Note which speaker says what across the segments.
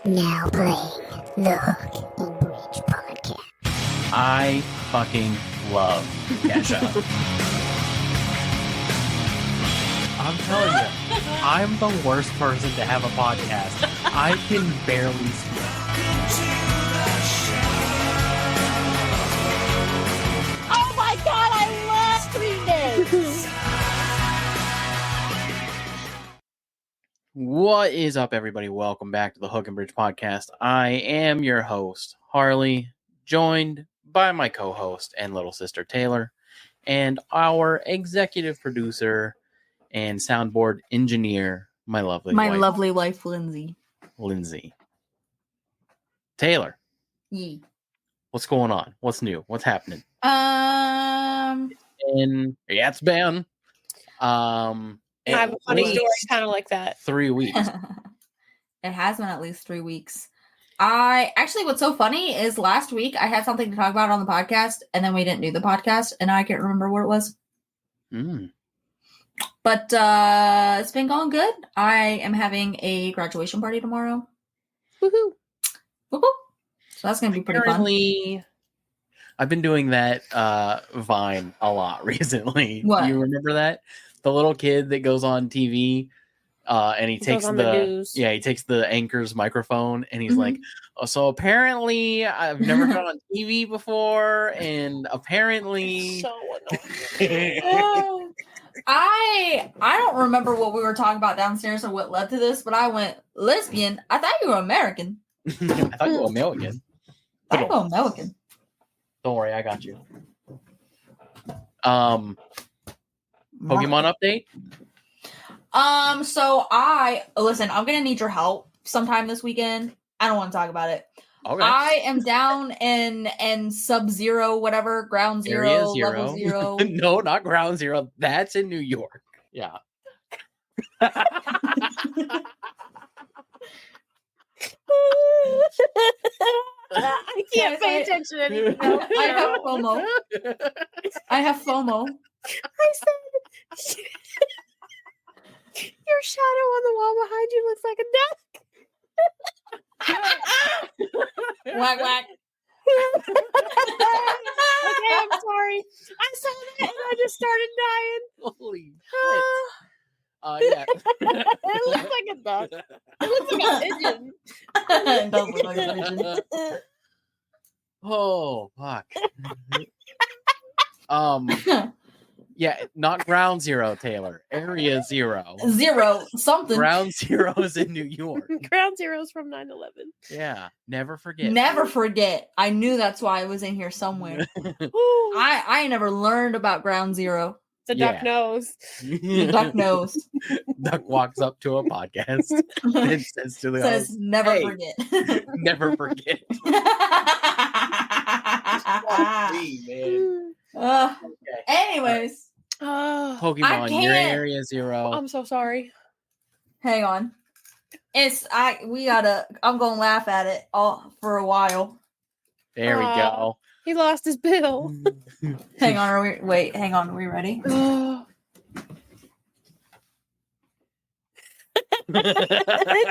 Speaker 1: Now playing the Hook and Bridge podcast.
Speaker 2: I fucking love Kesha. I'm telling you, I'm the worst person to have a podcast. I can barely speak.
Speaker 3: Oh my god, I love Green
Speaker 2: What is up, everybody? Welcome back to the Hook and Bridge podcast. I am your host, Harley, joined by my co-host and little sister, Taylor, and our executive producer and soundboard engineer, my lovely
Speaker 3: wife, Lindsey.
Speaker 2: Lindsey. Taylor,
Speaker 3: Yee.
Speaker 2: what's going on? What's new? What's happening? It's been
Speaker 4: I have a funny story kind of like that.
Speaker 2: 3 weeks.
Speaker 3: It has been at least 3 weeks. What's so funny is last week I had something to talk about on the podcast, and then we didn't do the podcast, and I can't remember what it was. But it's been going good. I am having a graduation party tomorrow.
Speaker 4: Woohoo!
Speaker 3: Woo-hoo. So that's going to be pretty fun.
Speaker 2: I've been doing that Vine a lot recently.
Speaker 3: What?
Speaker 2: Do you remember that? The little kid that goes on TV and he takes he takes the anchor's microphone and he's like, oh, so apparently I've never gone on TV before, and apparently
Speaker 4: So annoying.
Speaker 3: I don't remember what we were talking about downstairs or what led to this, but I went lesbian. I thought you were American.
Speaker 2: I thought you were American.
Speaker 3: I thought you were American.
Speaker 2: Don't worry, I got you. Pokemon update?
Speaker 3: I'm gonna need your help sometime this weekend. I don't want to talk about it.
Speaker 2: Okay.
Speaker 3: I am down in Sub-Zero, whatever, Ground Zero,
Speaker 2: Area Zero.
Speaker 3: Level Zero.
Speaker 2: No, not Ground Zero. That's in New York. Yeah.
Speaker 4: I can't pay attention anymore.
Speaker 3: I have FOMO.
Speaker 4: I said, your shadow on the wall behind you looks like a duck.
Speaker 3: Whack, whack.
Speaker 4: Okay, I'm sorry. I saw that and I just started dying.
Speaker 2: Holy shit. Yeah.
Speaker 4: It looks like a duck. It looks like a pigeon.
Speaker 3: It does look like a pigeon.
Speaker 2: Oh, fuck. Yeah, not Ground Zero, Taylor. Area Zero.
Speaker 3: Zero something.
Speaker 2: Ground Zero is in New York.
Speaker 4: Ground Zero's from 9/11.
Speaker 2: Yeah, never forget.
Speaker 3: Never forget. I knew that's why it was in here somewhere. I never learned about Ground Zero.
Speaker 4: The duck knows.
Speaker 3: The duck knows.
Speaker 2: Duck walks up to a podcast and says to the host,
Speaker 3: never
Speaker 2: "Hey,
Speaker 3: forget.
Speaker 2: Never forget." Hey, man. Okay.
Speaker 3: Anyways.
Speaker 2: Pokemon, you're in Area Zero.
Speaker 4: I'm so sorry.
Speaker 3: Hang on. I'm gonna laugh at it all for a while.
Speaker 2: There we go.
Speaker 4: He lost his bill.
Speaker 3: Hang on, are we ready?
Speaker 4: Did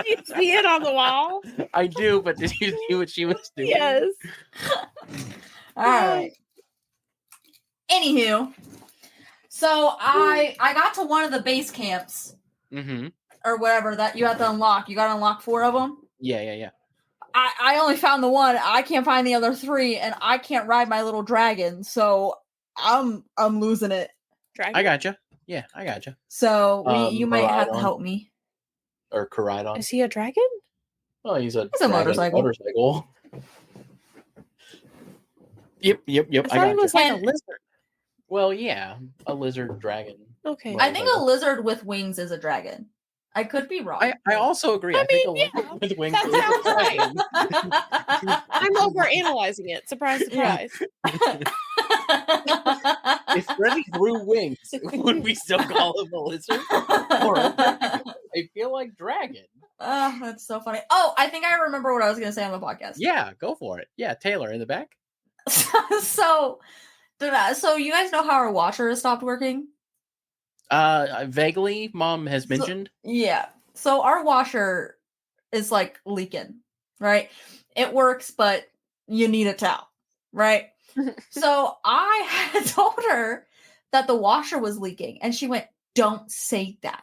Speaker 4: you see it on the wall?
Speaker 2: I do, but did you see what she was doing?
Speaker 4: Yes.
Speaker 3: All right. Anywho, so I got to one of the base camps, or whatever that you have to unlock. You got to unlock 4 of them.
Speaker 2: Yeah.
Speaker 3: I only found the one. I can't find the other 3, and I can't ride my little dragon, so I'm losing it.
Speaker 4: Dragon?
Speaker 2: I gotcha. Yeah, I gotcha.
Speaker 3: So you might have to help me.
Speaker 2: Or Koraidon.
Speaker 4: Is he a dragon?
Speaker 2: Oh, he's a
Speaker 3: motorcycle.
Speaker 2: Yep.
Speaker 4: I thought he was like a lizard.
Speaker 2: Well, yeah, a lizard dragon.
Speaker 4: Okay.
Speaker 3: I think a lizard with wings is a dragon. I could be wrong.
Speaker 2: I also agree. I think a lizard with wings is a dragon.
Speaker 4: I'm over analyzing it. Surprise, surprise.
Speaker 2: If Freddy grew wings, would we still call him a lizard? Or I feel like dragon.
Speaker 3: Oh, that's so funny. Oh, I think I remember what I was going to say on the podcast.
Speaker 2: Yeah, go for it. Yeah, Taylor in the back.
Speaker 3: So you guys know how our washer has stopped working?
Speaker 2: Vaguely, Mom has mentioned.
Speaker 3: Yeah. So our washer is like leaking, right? It works, but you need a towel, right? So I had told her that the washer was leaking, and she went, "Don't say that."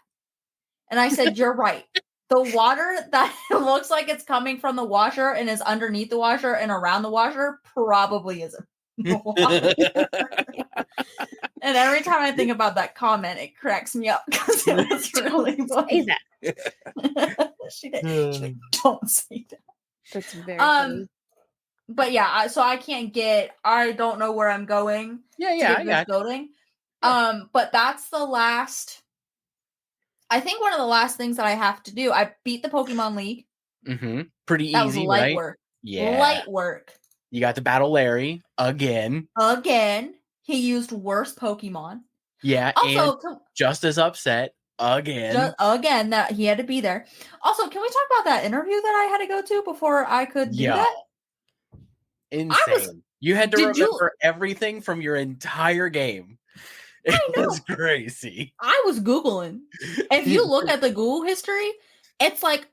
Speaker 3: And I said, "You're right. The water that looks like it's coming from the washer and is underneath the washer and around the washer probably isn't the washer." And every time I think about that comment, it cracks me up because it was really
Speaker 4: Say
Speaker 3: funny.
Speaker 4: that.
Speaker 3: She did. She's like, "Don't say that."
Speaker 4: That's very funny.
Speaker 3: But yeah, so I can't get. I don't know where I'm going.
Speaker 2: Yeah,
Speaker 3: To
Speaker 2: yeah,
Speaker 3: get
Speaker 2: I
Speaker 3: this
Speaker 2: got
Speaker 3: voting. But that's the last. I think one of the last things that I have to do. I beat the Pokemon League.
Speaker 2: Pretty
Speaker 3: That was
Speaker 2: easy,
Speaker 3: light
Speaker 2: right?
Speaker 3: work.
Speaker 2: Yeah.
Speaker 3: Light work.
Speaker 2: You got to battle Larry again.
Speaker 3: Again, he used worse Pokemon.
Speaker 2: Yeah,
Speaker 3: Also,
Speaker 2: and just as upset again.
Speaker 3: again that he had to be there. Also, can we talk about that interview that I had to go to before I could do that?
Speaker 2: Insane. You had to
Speaker 3: Did you-
Speaker 2: remember everything from your entire game. It was crazy.
Speaker 3: I was Googling. If you look at the Google history, it's like,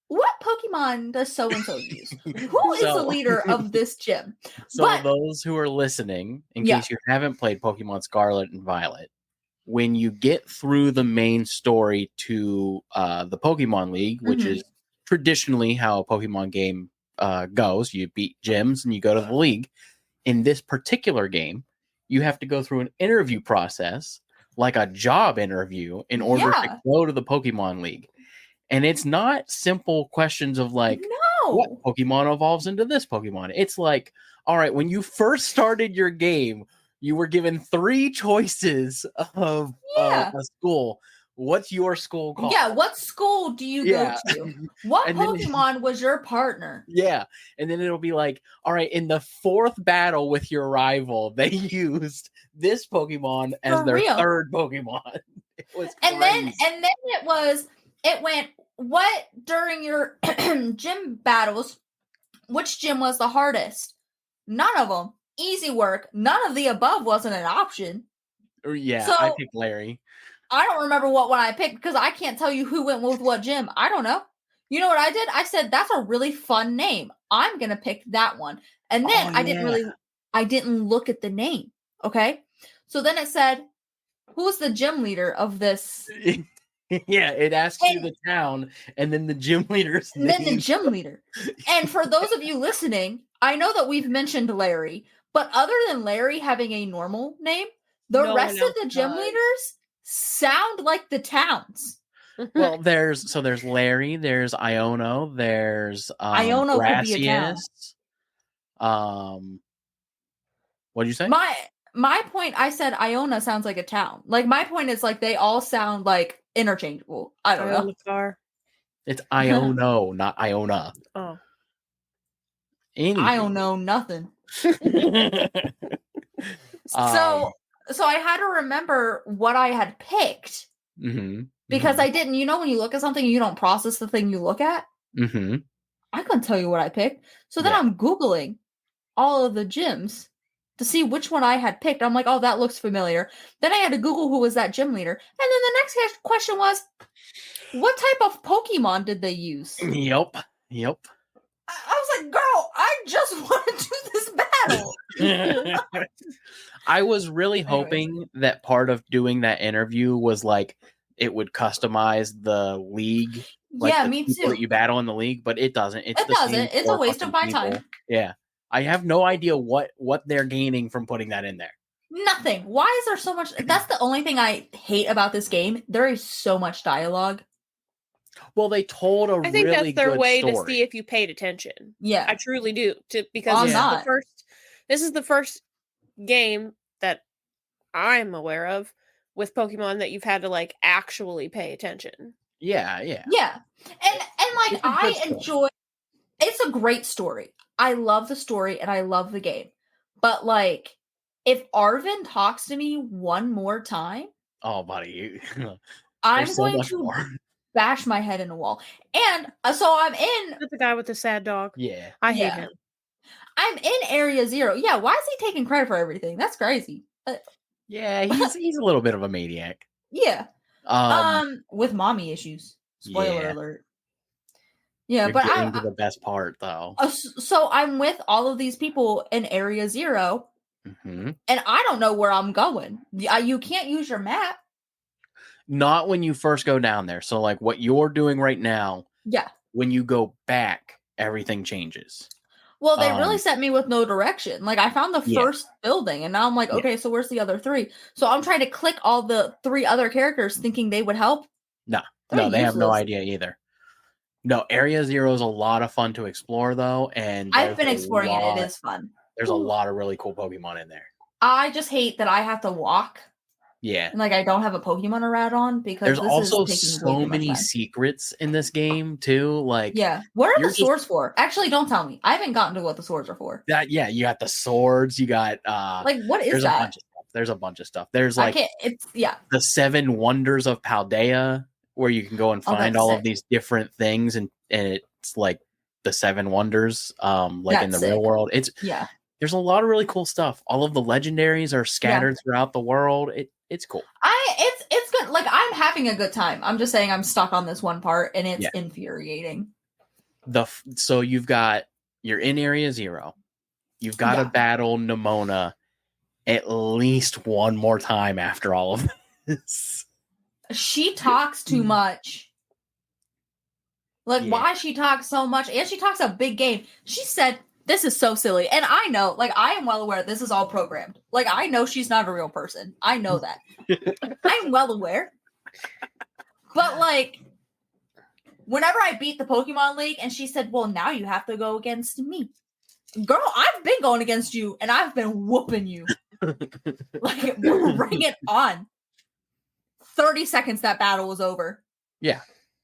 Speaker 3: what Pokemon does so-and-so use? Who is the leader of this gym?
Speaker 2: So
Speaker 3: But-
Speaker 2: those who are listening, in
Speaker 3: Yeah.
Speaker 2: case you haven't played Pokemon Scarlet and Violet, when you get through the main story to the Pokemon League, which
Speaker 3: Mhm.
Speaker 2: is traditionally how a Pokemon game goes, you beat gyms and you go to the league. In this particular game, you have to go through an interview process, like a job interview, in order to go to the Pokemon League. And it's not simple questions of like, what Pokemon evolves into this Pokemon? It's like, all right, when you first started your game, you were given 3 choices of a school. What's your school called?
Speaker 3: Yeah, what school do you go to? What
Speaker 2: And then-
Speaker 3: Pokemon was your partner?
Speaker 2: Yeah, and then it'll be like, all right, in the 4th battle with your rival, they used this Pokemon as
Speaker 3: For
Speaker 2: their
Speaker 3: real.
Speaker 2: 3rd Pokemon. It was
Speaker 3: And
Speaker 2: crazy.
Speaker 3: then it went, what during your gym battles, which gym was the hardest? None of them. Easy work. None of the above wasn't an option.
Speaker 2: Yeah,
Speaker 3: So-
Speaker 2: I picked Larry.
Speaker 3: I don't remember what one I picked because I can't tell you who went with what gym. I don't know. You know what I did? I said, that's a really fun name. I'm going to pick that one. And then I didn't look at the name. Okay. So then it said, who's the gym leader of this?
Speaker 2: Yeah, it asks you the town and then the gym leader's name.
Speaker 3: Then the gym leader. And for those of you listening, I know that we've mentioned Larry, but other than Larry having a normal name, the rest of the gym leaders sound like the towns.
Speaker 2: Well, there's Larry, there's Iono, there's
Speaker 3: Iono could be a town.
Speaker 2: Gracias. What did you say?
Speaker 3: My point, I said Iona sounds like a town. Like my point is like they all sound like interchangeable. I don't know.
Speaker 4: Car.
Speaker 2: It's Iono, not Iona.
Speaker 4: Oh.
Speaker 3: I don't know nothing. So I had to remember what I had picked because I didn't. You know, when you look at something, you don't process the thing you look at. I couldn't tell you what I picked. So then I'm Googling all of the gyms to see which one I had picked. I'm like, oh, that looks familiar. Then I had to Google who was that gym leader. And then the next question was, what type of Pokemon did they use?
Speaker 2: Yep.
Speaker 3: I was like, girl, I just want to do this battle.
Speaker 2: I was really hoping that part of doing that interview was like it would customize the league. Like
Speaker 3: yeah,
Speaker 2: the
Speaker 3: me
Speaker 2: people
Speaker 3: too.
Speaker 2: that you battle in the league, but it doesn't. It's
Speaker 3: It's a waste of my time.
Speaker 2: Yeah. I have no idea what they're gaining from putting that in there.
Speaker 3: Nothing. Why is there so much? That's the only thing I hate about this game. There is so much dialogue.
Speaker 2: Well, they told
Speaker 4: I think
Speaker 2: really
Speaker 4: that's their
Speaker 2: good
Speaker 4: way
Speaker 2: story.
Speaker 4: to see if you paid attention.
Speaker 3: Yeah,
Speaker 4: I truly do. Because this is the first game that I'm aware of with Pokemon that you've had to like actually pay attention.
Speaker 2: Yeah.
Speaker 3: And like I enjoy. It's a great story. I love the story and I love the game. But like, if Arvin talks to me one more time,
Speaker 2: oh, buddy,
Speaker 3: I'm going to bash my head in a wall. And so I'm in.
Speaker 4: That's the guy with the sad dog.
Speaker 2: Yeah,
Speaker 4: I hate him.
Speaker 3: I'm in Area 0. Yeah, why is he taking credit for everything? That's crazy.
Speaker 2: Yeah, he's a little bit of a maniac.
Speaker 3: Yeah. With mommy issues. Spoiler alert. Yeah,
Speaker 2: You're
Speaker 3: but
Speaker 2: getting to the best part, though.
Speaker 3: So I'm with all of these people in Area 0,
Speaker 2: Mm-hmm.
Speaker 3: and I don't know where I'm going. You can't use your map.
Speaker 2: Not when you first go down there. So, like, what you're doing right now,
Speaker 3: Yeah.
Speaker 2: when you go back, everything changes.
Speaker 3: Well, they really sent me with no direction. Like, I found the first building, and now I'm like, okay, so where's the other 3? So I'm trying to click all the 3 other characters thinking they would help.
Speaker 2: No,
Speaker 3: They're
Speaker 2: they have no
Speaker 3: useless.
Speaker 2: idea either. No, Area 0 is a lot of fun to explore, though, and
Speaker 3: I've been exploring it. It is fun.
Speaker 2: There's a lot of really cool Pokemon in there.
Speaker 3: I just hate that I have to walk.
Speaker 2: Yeah.
Speaker 3: And, like, I don't have a Pokemon to route on because
Speaker 2: there's
Speaker 3: this
Speaker 2: also
Speaker 3: is taking
Speaker 2: so
Speaker 3: way too
Speaker 2: many
Speaker 3: much time.
Speaker 2: secrets in this game, too. Like,
Speaker 3: yeah. What are the swords for? Actually, don't tell me. I haven't gotten to what the swords are for.
Speaker 2: You got the swords. You got
Speaker 3: like, what is that?
Speaker 2: A bunch of stuff. There's a bunch of stuff. There's like the 7 wonders of Paldea, where you can go and find all of these different things, and it's like the 7 wonders, like in the real world. There's a lot of really cool stuff. All of the legendaries are scattered throughout the world. It's cool.
Speaker 3: It's good. Like, I'm having a good time. I'm just saying I'm stuck on this one part, and it's infuriating.
Speaker 2: So you're in Area 0. You've got to battle Nimona at least one more time after all of this.
Speaker 3: She talks too much. Like, why she talks so much? And she talks a big game. She said, this is so silly. And I know, like, I am well aware this is all programmed. Like, I know she's not a real person. I know that. I'm well aware. But, like, whenever I beat the Pokemon League, and she said, well, now you have to go against me. Girl, I've been going against you, and I've been whooping you. Like, bring it on. 30 seconds that battle was over.
Speaker 2: Yeah.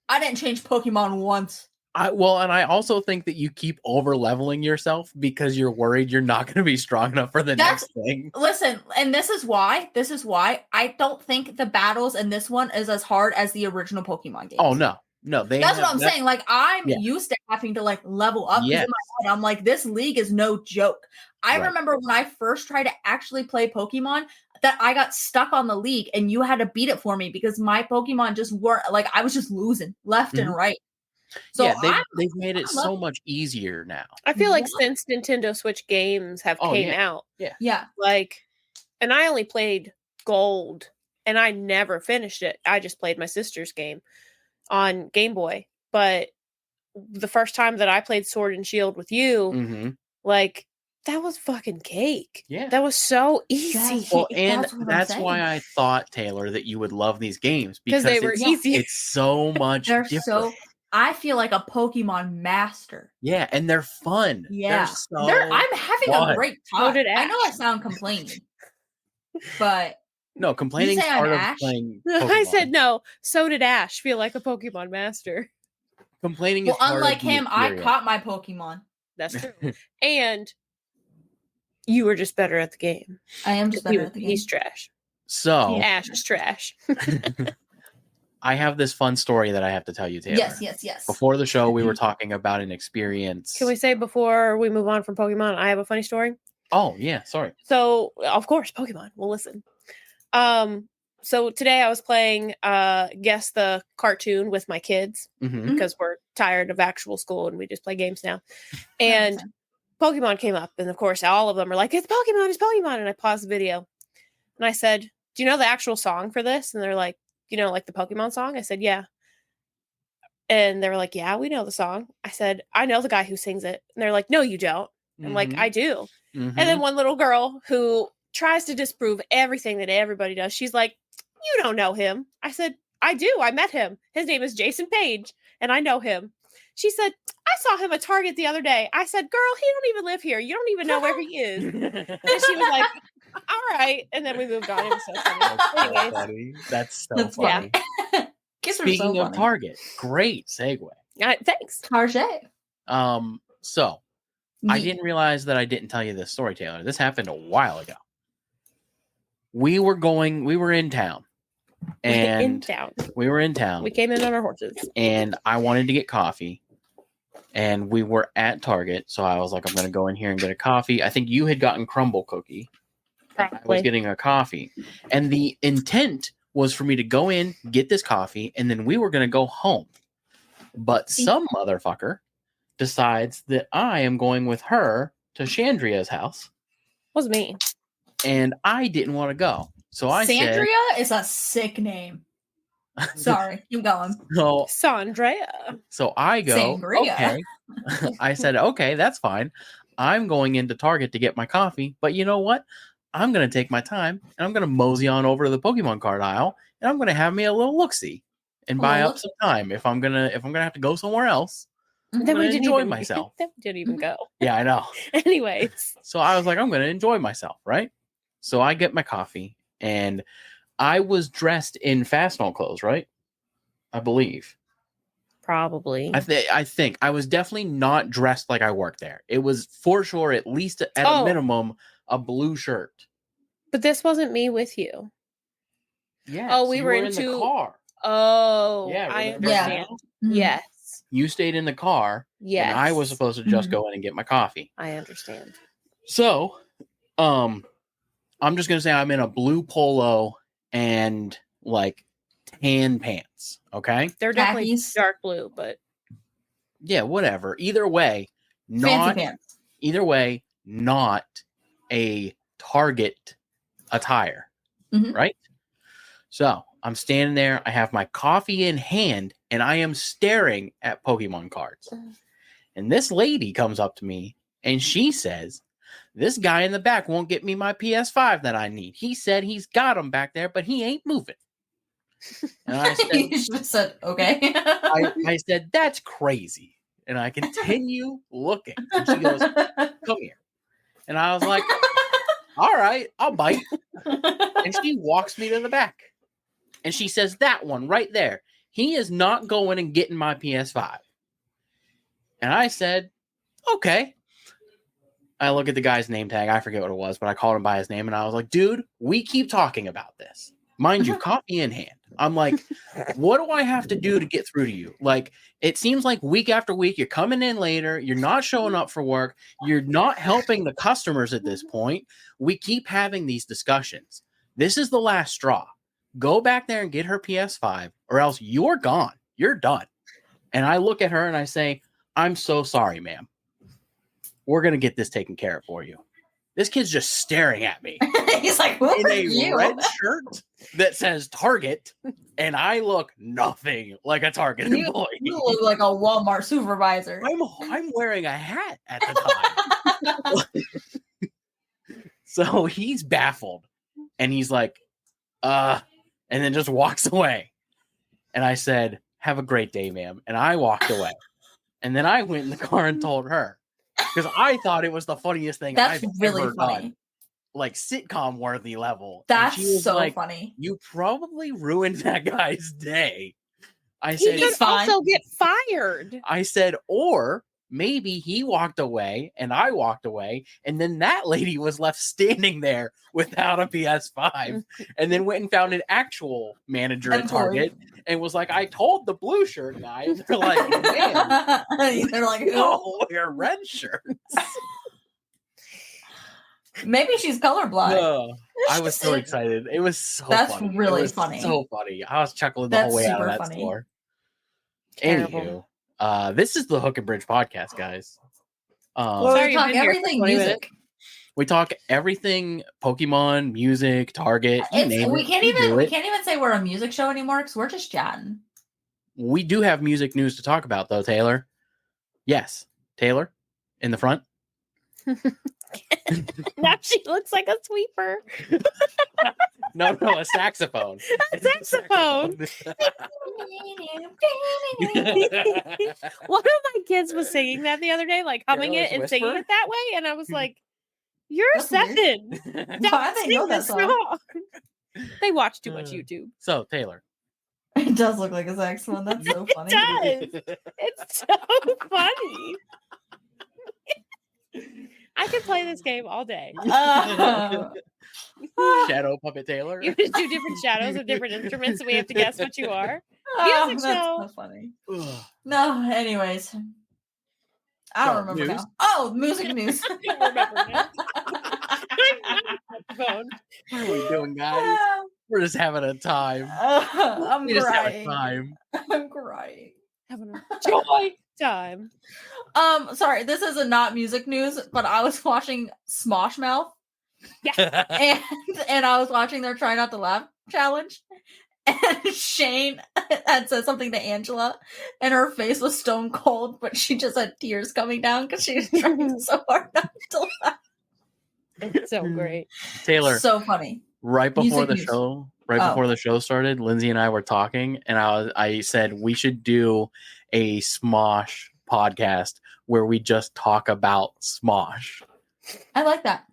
Speaker 3: I didn't change Pokemon once.
Speaker 2: And I also think that you keep over leveling yourself because you're worried you're not going to be strong enough for the next thing.
Speaker 3: Listen, and this is why I don't think the battles in this one is as hard as the original Pokemon games.
Speaker 2: Oh, no. That's
Speaker 3: what I'm saying. Like, I'm used to having to, like, level up.
Speaker 2: Yes.
Speaker 3: In my head, I'm like, this league is no joke. I remember when I first tried to actually play Pokemon, that I got stuck on the league and you had to beat it for me because my Pokemon just weren't, like, I was just losing left and right. So
Speaker 2: they've made it so much easier now.
Speaker 4: I feel like since Nintendo Switch games have came out, like, and I only played Gold, and I never finished it. I just played my sister's game on Game Boy. But the first time that I played Sword and Shield with you, like, that was fucking cake.
Speaker 2: Yeah,
Speaker 4: that was so easy.
Speaker 2: Well, and that's why I thought, Taylor, that you would love these games because
Speaker 4: they were easy.
Speaker 2: It's so much different.
Speaker 3: I feel like a Pokemon master.
Speaker 2: Yeah, and they're fun.
Speaker 3: Yeah. I'm having a great time. I know I sound complaining, but
Speaker 2: no, complaining is part of playing Pokemon.
Speaker 4: I said no. So did Ash feel like a Pokemon master.
Speaker 2: Complaining is part
Speaker 3: unlike
Speaker 2: of the
Speaker 3: him,
Speaker 2: experience.
Speaker 3: I caught my Pokemon.
Speaker 4: That's true. And you were just better at the game.
Speaker 3: I am just better at the game.
Speaker 4: He's trash.
Speaker 2: So
Speaker 4: Ash is trash.
Speaker 2: I have this fun story that I have to tell you, Taylor.
Speaker 3: Yes.
Speaker 2: Before the show, we were talking about an experience.
Speaker 4: Can we say before we move on from Pokemon, I have a funny story?
Speaker 2: Oh, yeah. Sorry.
Speaker 4: So, of course, Pokemon. Well, listen. So today I was playing Guess the Cartoon with my kids because we're tired of actual school and we just play games now. And Pokemon came up. And, of course, all of them are like, it's Pokemon. And I paused the video. And I said, do you know the actual song for this? And they're like, you know, like the Pokemon song? I said, yeah. And they were like, yeah, we know the song. I said, I know the guy who sings it. And they're like, no, you don't. I'm like, I do. And then one little girl who tries to disprove everything that everybody does, she's like, you don't know him. I said, I do. I met him. His name is Jason Page, and I know him. She said, I saw him at Target the other day. I said, girl, he don't even live here. You don't even know where he is. And she was like, all right. And then we moved on. It was so funny.
Speaker 2: That's so funny.
Speaker 3: Yeah.
Speaker 2: Speaking of Target, great segue.
Speaker 4: Thanks.
Speaker 3: Target.
Speaker 2: So I didn't realize that I didn't tell you this story, Taylor. This happened a while ago. We were in town. And we were in town.
Speaker 4: We came in on our horses.
Speaker 2: And I wanted to get coffee. And we were at Target. So I was like, I'm going to go in here and get a coffee. I think you had gotten Crumble Cookie.
Speaker 4: Probably.
Speaker 2: I was getting a coffee. And the intent was for me to go in, get this coffee, and then we were going to go home. But some motherfucker decides that I am going with her to Chandria's house,
Speaker 4: Was me.
Speaker 2: and I didn't want to go. So I
Speaker 3: Sandria is a sick name. Sorry, keep going.
Speaker 4: Sandrea.
Speaker 2: So I go,
Speaker 3: Sangria.
Speaker 2: okay. I said, okay, that's fine. I'm going into Target to get my coffee, but you know what? I'm going to take my time, and I'm going to mosey on over to the Pokemon card aisle, and I'm going to have me a little look-see and buy up some time if I'm gonna have to go somewhere else. I'm
Speaker 4: Then
Speaker 2: gonna
Speaker 4: we
Speaker 2: enjoy myself.
Speaker 4: Then we didn't even go.
Speaker 2: Yeah, I know.
Speaker 4: Anyways.
Speaker 2: So I was like, I'm gonna enjoy myself, right? So I get my coffee, and I was dressed in Fastenal clothes, right? I believe.
Speaker 4: Probably.
Speaker 2: I think I was definitely not dressed like I worked there. It was for sure, at least at a minimum, a blue shirt.
Speaker 4: But this wasn't me with you.
Speaker 2: Yeah.
Speaker 4: Oh, we were
Speaker 2: in the car.
Speaker 4: Oh,
Speaker 2: Yeah,
Speaker 4: I
Speaker 2: remember?
Speaker 4: understand.
Speaker 3: Mhm.
Speaker 4: Yes.
Speaker 2: You stayed in the car.
Speaker 4: Yes.
Speaker 2: And I was supposed to just go in and get my coffee.
Speaker 4: I understand.
Speaker 2: So, I'm just gonna say I'm in a blue polo and like tan pants. Okay.
Speaker 4: They're definitely
Speaker 3: Khakis.
Speaker 4: dark blue, but
Speaker 2: Yeah, whatever. Either way,
Speaker 3: Fancy pants.
Speaker 2: not a Target attire.
Speaker 3: Mhm.
Speaker 2: Right? So I'm standing there, I have my coffee in hand, and I am staring at Pokemon cards. And this lady comes up to me and she says, "This guy in the back won't get me my PS5 that I need. He said he's got them back there, but he ain't moving." And I said,
Speaker 3: You should have said, okay.
Speaker 2: I said, "That's crazy." And I continue looking. And she goes, "Come here." And I was like, "All right, I'll bite." And she walks me to the back. And she says, "That one right there. He is not going and getting my PS5. And I said, "Okay." I look at the guy's name tag. I forget what it was, but I called him by his name. And I was like, "Dude, we keep talking about this. Mind you, coffee in hand." I'm like, "What do I have to do to get through to you? Like, it seems like week after week, you're coming in later. You're not showing up for work. You're not helping the customers at this point. We keep having these discussions. This is the last straw. Go back there and get her PS5, or else you're gone. You're done." And I look at her and I say, "I'm so sorry, ma'am. We're going to get this taken care of for you." This kid's just staring at me
Speaker 3: He's like, "Who
Speaker 2: in
Speaker 3: are
Speaker 2: a
Speaker 3: you?"
Speaker 2: red shirt that says Target, and I look nothing like a Target
Speaker 3: You
Speaker 2: employee.
Speaker 3: look like a Walmart supervisor.
Speaker 2: I'm wearing a hat at the time. So he's baffled, and he's like, and then just walks away. And I said, "Have a great day, ma'am." And I walked away. And then I went in the car and told her, because I thought it was the funniest thing
Speaker 3: That's
Speaker 2: I've
Speaker 3: really
Speaker 2: ever
Speaker 3: funny.
Speaker 2: done. Like sitcom worthy level.
Speaker 3: That's
Speaker 2: and she was
Speaker 3: so
Speaker 2: like,
Speaker 3: funny.
Speaker 2: "You probably ruined that guy's day." I
Speaker 4: he
Speaker 2: said,
Speaker 3: He's
Speaker 4: could
Speaker 3: fine.
Speaker 4: also get fired.
Speaker 2: I said, or maybe he walked away and I walked away, and then that lady was left standing there without a PS5, and then went and found an actual manager at Target and was like, "I told the blue shirt guy." And they're like, "Man,
Speaker 3: They're like,
Speaker 2: we
Speaker 3: "Who?"
Speaker 2: all wear red shirts."
Speaker 3: Maybe she's colorblind.
Speaker 2: I was so excited. It was so
Speaker 3: That's
Speaker 2: funny.
Speaker 3: really
Speaker 2: It was
Speaker 3: funny.
Speaker 2: So funny. I was chuckling the
Speaker 3: That's
Speaker 2: whole way out of
Speaker 3: super
Speaker 2: that
Speaker 3: funny.
Speaker 2: store.
Speaker 4: Terrible.
Speaker 2: Anywho, this is the Hook and Bridge podcast, guys.
Speaker 3: Where
Speaker 4: Sorry,
Speaker 3: we
Speaker 4: you've
Speaker 3: talk
Speaker 4: been here for
Speaker 3: everything
Speaker 4: 20
Speaker 3: music.
Speaker 4: minutes.
Speaker 2: We talk everything Pokemon, music, Target. You name
Speaker 3: We
Speaker 2: it.
Speaker 3: can't
Speaker 2: we do
Speaker 3: even we
Speaker 2: it.
Speaker 3: can't even say we're a music show anymore because we're just chatting.
Speaker 2: We do have music news to talk about, though, Taylor. Yes, Taylor, in the front.
Speaker 4: Now she looks like a sweeper.
Speaker 2: No, a saxophone.
Speaker 4: A saxophone. One of my kids was singing that the other day, like humming it
Speaker 2: Careless
Speaker 4: and singing
Speaker 2: Whisper?
Speaker 4: it that way, and I was like, "You're
Speaker 3: That's weird.
Speaker 4: 7.
Speaker 3: Why do they know that song?
Speaker 4: They watch too much YouTube.
Speaker 2: So, Taylor.
Speaker 3: It does look like a saxophone. That's so funny.
Speaker 4: It does. It's so funny. I could play this game all day.
Speaker 2: Shadow Puppet Taylor.
Speaker 4: You just do different shadows of different instruments, and we have to guess what you are.
Speaker 3: Oh,
Speaker 4: Music
Speaker 3: that's
Speaker 4: show.
Speaker 3: so funny.
Speaker 2: Ugh.
Speaker 3: No, anyways. I don't remember
Speaker 2: news?
Speaker 3: now. Oh, music news.
Speaker 4: I don't remember now. Phone.
Speaker 2: What are we doing, guys? We're just having a time.
Speaker 3: I'm
Speaker 2: We just having
Speaker 3: crying.
Speaker 2: time.
Speaker 3: I'm crying.
Speaker 4: Having a joy time.
Speaker 3: Sorry, this is not music news, but I was watching Smosh Mouth.
Speaker 4: Yeah.
Speaker 3: And I was watching their Try Not to Laugh challenge. And Shane had said something to Angela, and her face was stone cold, but she just had tears coming down because she was trying so hard not to laugh.
Speaker 4: It's so great.
Speaker 2: Taylor,
Speaker 3: So funny.
Speaker 2: right before
Speaker 3: Music
Speaker 2: the
Speaker 3: news.
Speaker 2: show, before the show started, Lindsay and I were talking, and I said we should do a Smosh podcast where we just talk about Smosh.
Speaker 3: I like that.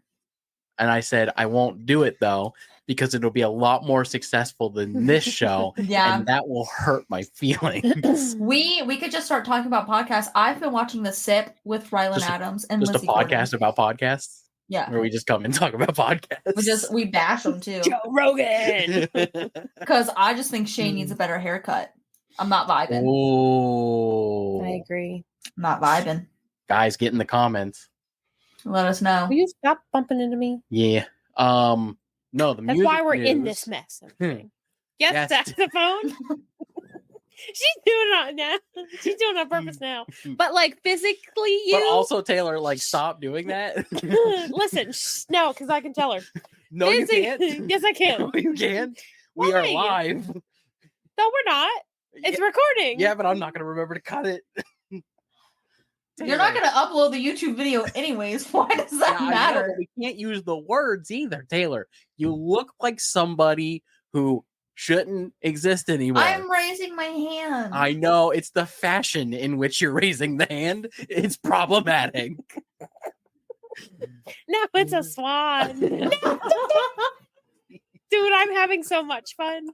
Speaker 2: And I said I won't do it though because it'll be a lot more successful than this show,
Speaker 3: Yeah.
Speaker 2: and that will hurt my feelings.
Speaker 3: We could just start talking about podcasts. I've been watching The Sip with Rylan Adams and
Speaker 2: Just
Speaker 3: Lizzie
Speaker 2: a podcast
Speaker 3: Gordon.
Speaker 2: about podcasts.
Speaker 3: Yeah.
Speaker 2: Where we just come and talk about podcasts.
Speaker 3: We bash them too.
Speaker 4: Joe Rogan.
Speaker 3: Because I just think Shane needs a better haircut. I'm not vibing.
Speaker 2: Oh,
Speaker 4: I agree.
Speaker 3: I'm not vibing.
Speaker 2: guys, get in the comments.
Speaker 3: Let us know.
Speaker 4: Will you stop bumping into me?
Speaker 2: Yeah. No, the
Speaker 4: That's
Speaker 2: music
Speaker 4: why we're in
Speaker 2: news-
Speaker 4: this mess. I'm kidding. Yes,
Speaker 2: Yes.
Speaker 4: saxophone. She's doing it now. She's doing it on purpose now. But like physically, you.
Speaker 2: But also, Taylor, like, stop doing that.
Speaker 4: Listen, no, because I can tell her.
Speaker 2: No, you can't.
Speaker 4: Yes, I can.
Speaker 2: No, you can't. We are
Speaker 4: Why?
Speaker 2: live.
Speaker 4: No, we're not. It's
Speaker 2: yeah,
Speaker 4: recording.
Speaker 2: yeah, but I'm not gonna remember to cut it.
Speaker 3: You're not going to upload the YouTube video anyways. Why does that
Speaker 2: Yeah, I know,
Speaker 3: matter?
Speaker 2: but we can't use the words either, Taylor. You look like somebody who shouldn't exist anymore.
Speaker 3: I'm raising my hand.
Speaker 2: I know, it's the fashion in which you're raising the hand. It's problematic.
Speaker 4: No, it's a swan. Dude, I'm having so much fun.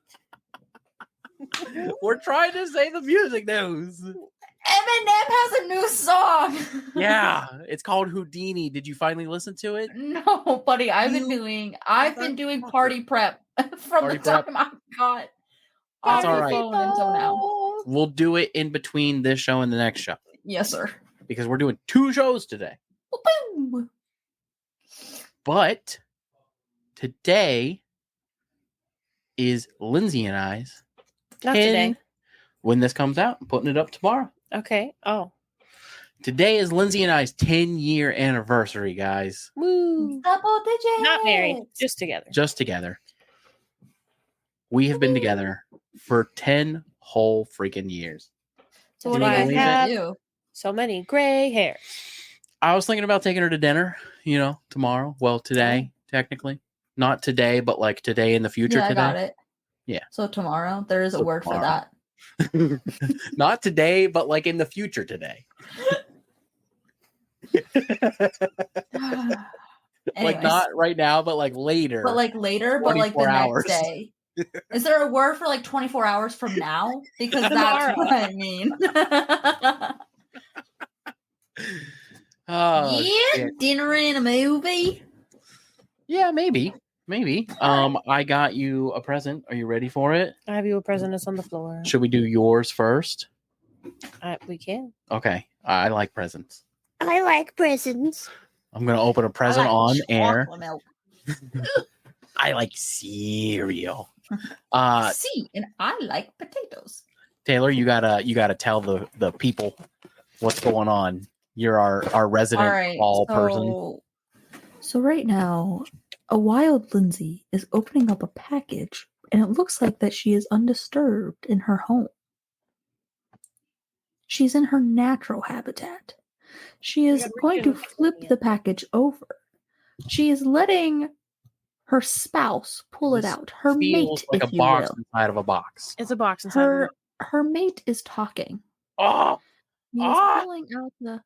Speaker 2: We're trying to say the music news.
Speaker 3: Eminem has a new song.
Speaker 2: Yeah, it's called Houdini. Did you finally listen to it?
Speaker 3: No, buddy, I've been doing party prep from
Speaker 2: Party
Speaker 3: the
Speaker 2: prep.
Speaker 3: time I got
Speaker 2: That's
Speaker 3: on
Speaker 2: all
Speaker 3: the
Speaker 2: right.
Speaker 3: phone until now.
Speaker 2: We'll do it in between this show and the next show
Speaker 3: Yes, sir.
Speaker 2: because we're doing 2 shows today.
Speaker 3: Boom.
Speaker 2: But today is Lindsay and I's
Speaker 4: Not
Speaker 2: 10
Speaker 4: today.
Speaker 2: when this comes out. I'm putting it up tomorrow.
Speaker 4: Okay. Oh.
Speaker 2: Today is Lindsay and I's 10-year anniversary, guys.
Speaker 4: Woo.
Speaker 3: Double digits.
Speaker 4: Not married. Just together.
Speaker 2: Just together. We have been together for 10 whole freaking years.
Speaker 3: So what
Speaker 2: Do
Speaker 3: do
Speaker 2: you
Speaker 3: you
Speaker 2: believe
Speaker 3: guys
Speaker 2: it?
Speaker 3: do?
Speaker 4: So many gray hairs.
Speaker 2: I was thinking about taking her to dinner, tomorrow. Well, today, technically. Not today, but like today in the future
Speaker 3: Yeah, I
Speaker 2: today.
Speaker 3: got it.
Speaker 2: Yeah.
Speaker 3: So tomorrow, there is a
Speaker 2: So
Speaker 3: word
Speaker 2: tomorrow.
Speaker 3: for that.
Speaker 2: Not today, but like in the future today. Like
Speaker 3: Anyways.
Speaker 2: not right now, but like later.
Speaker 3: But like later, but like the
Speaker 2: 24 hours.
Speaker 3: next day. Is there a word for like 24 hours from now? Because that's
Speaker 4: Tomorrow.
Speaker 3: what I mean.
Speaker 2: Oh,
Speaker 3: yeah,
Speaker 2: shit.
Speaker 3: dinner and a movie.
Speaker 2: Yeah, maybe. I got you a present. Are you ready for it?
Speaker 4: I have you a present that's on the floor.
Speaker 2: Should we do yours first?
Speaker 4: We can.
Speaker 2: Okay. I like presents.
Speaker 1: I like presents.
Speaker 2: I'm going to open a present
Speaker 3: I like
Speaker 2: on air.
Speaker 3: chocolate milk.
Speaker 2: I like cereal.
Speaker 3: See, and I like potatoes.
Speaker 2: Taylor, you gotta tell the people what's going on. You're our resident
Speaker 3: All right.
Speaker 2: person.
Speaker 3: So right now, a wild Lindsay is opening up a package, and it looks like that she is undisturbed in her home. She's in her natural habitat. She is
Speaker 4: Yeah,
Speaker 3: going to
Speaker 4: read it.
Speaker 3: flip the package over. She is letting her spouse pull it
Speaker 2: This
Speaker 3: out. Her
Speaker 2: Feels
Speaker 3: mate,
Speaker 2: like
Speaker 3: if
Speaker 2: a
Speaker 3: you
Speaker 2: box
Speaker 3: will.
Speaker 2: inside of a box.
Speaker 4: It's a box inside. of it.
Speaker 3: Her mate is talking.
Speaker 2: Oh,
Speaker 3: He is
Speaker 2: Ah!
Speaker 3: pulling out the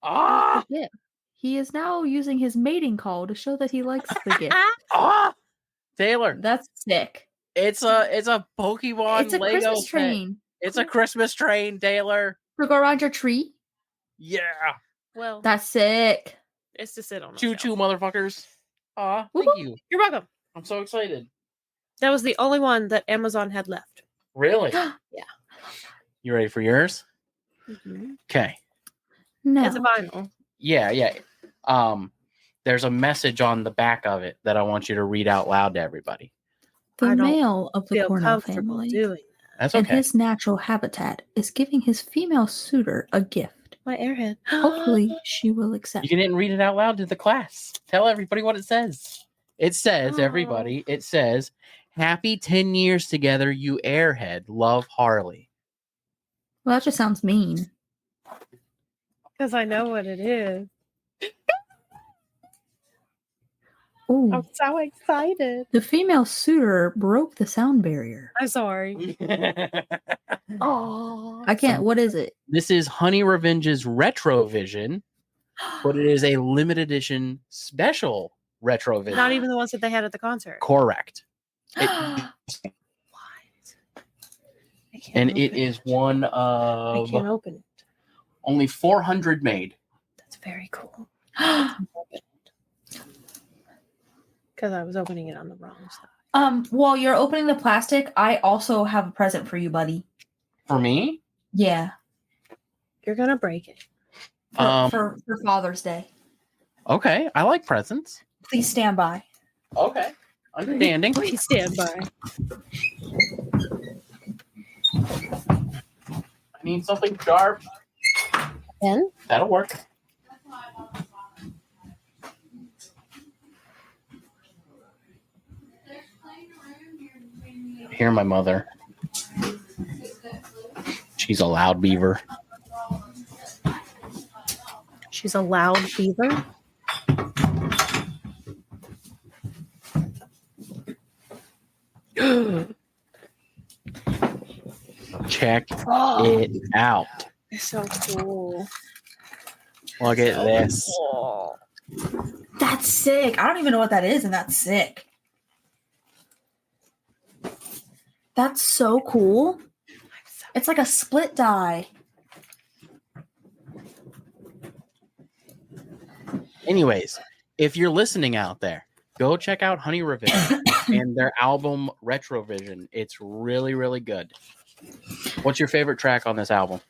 Speaker 2: ah,
Speaker 3: gift. He is now using his mating call to show that he likes the gift.
Speaker 2: ah! Taylor,
Speaker 3: That's sick.
Speaker 2: it's a Pokemon
Speaker 3: It's a
Speaker 2: Lego
Speaker 3: Christmas
Speaker 2: set.
Speaker 3: train
Speaker 2: It's a Christmas train, Taylor.
Speaker 3: to go around your tree.
Speaker 2: Yeah.
Speaker 4: Well,
Speaker 3: That's sick.
Speaker 4: it's to sit on. a
Speaker 2: Choo
Speaker 4: shelf.
Speaker 2: choo, motherfuckers. Aw,
Speaker 3: Whoop,
Speaker 2: thank
Speaker 3: whoop.
Speaker 2: you.
Speaker 4: You're welcome.
Speaker 2: I'm so excited.
Speaker 4: That was the only one that Amazon had left.
Speaker 2: Really?
Speaker 3: Yeah.
Speaker 2: You ready for yours? Okay.
Speaker 3: No.
Speaker 4: It's a vinyl.
Speaker 2: Yeah. There's a message on the back of it that I want you to read out loud to everybody.
Speaker 3: The
Speaker 4: I don't
Speaker 3: male of the
Speaker 4: Feel
Speaker 3: Cornell
Speaker 4: comfortable
Speaker 3: family
Speaker 4: doing
Speaker 2: That's
Speaker 3: in
Speaker 2: okay.
Speaker 3: his natural habitat is giving his female suitor a gift.
Speaker 4: My airhead.
Speaker 3: Hopefully, she will accept.
Speaker 2: You didn't read it out loud to the class. Tell everybody what it says. It says, everybody, it says, happy 10 years together, you airhead. Love, Harley.
Speaker 3: Well, that just sounds mean.
Speaker 4: Because I know what it is.
Speaker 3: Ooh.
Speaker 4: I'm so excited.
Speaker 3: The female suitor broke the sound barrier.
Speaker 4: I'm sorry.
Speaker 3: Oh, I can't. What is it?
Speaker 2: This is Honey Revenge's Retrovision, but it is a limited edition special Retrovision.
Speaker 4: Not even the ones that they had at the concert.
Speaker 2: Correct.
Speaker 4: What?
Speaker 2: And it is one
Speaker 4: I
Speaker 2: of
Speaker 4: can't open it.
Speaker 2: only 400 made.
Speaker 4: That's very cool. Because I was opening it on the wrong side.
Speaker 3: While you're opening the plastic, I also have a present for you, buddy.
Speaker 2: For me?
Speaker 3: Yeah.
Speaker 4: You're gonna break it.
Speaker 3: For Father's Day.
Speaker 2: Okay, I like presents.
Speaker 3: Please stand by.
Speaker 2: Okay, understanding.
Speaker 4: Please stand by.
Speaker 2: I need something sharp.
Speaker 4: Pen?
Speaker 2: That'll work. Hear my mother. She's a loud beaver.
Speaker 4: She's a loud beaver.
Speaker 2: Check it out.
Speaker 4: It's so cool.
Speaker 2: Look at this.
Speaker 4: Cool.
Speaker 3: That's sick. I don't even know what that is, and that's sick. That's so cool. It's like a split die.
Speaker 2: Anyways, if you're listening out there, go check out Honey Revenge and their album Retrovision. It's really, really good. What's your favorite track on this album?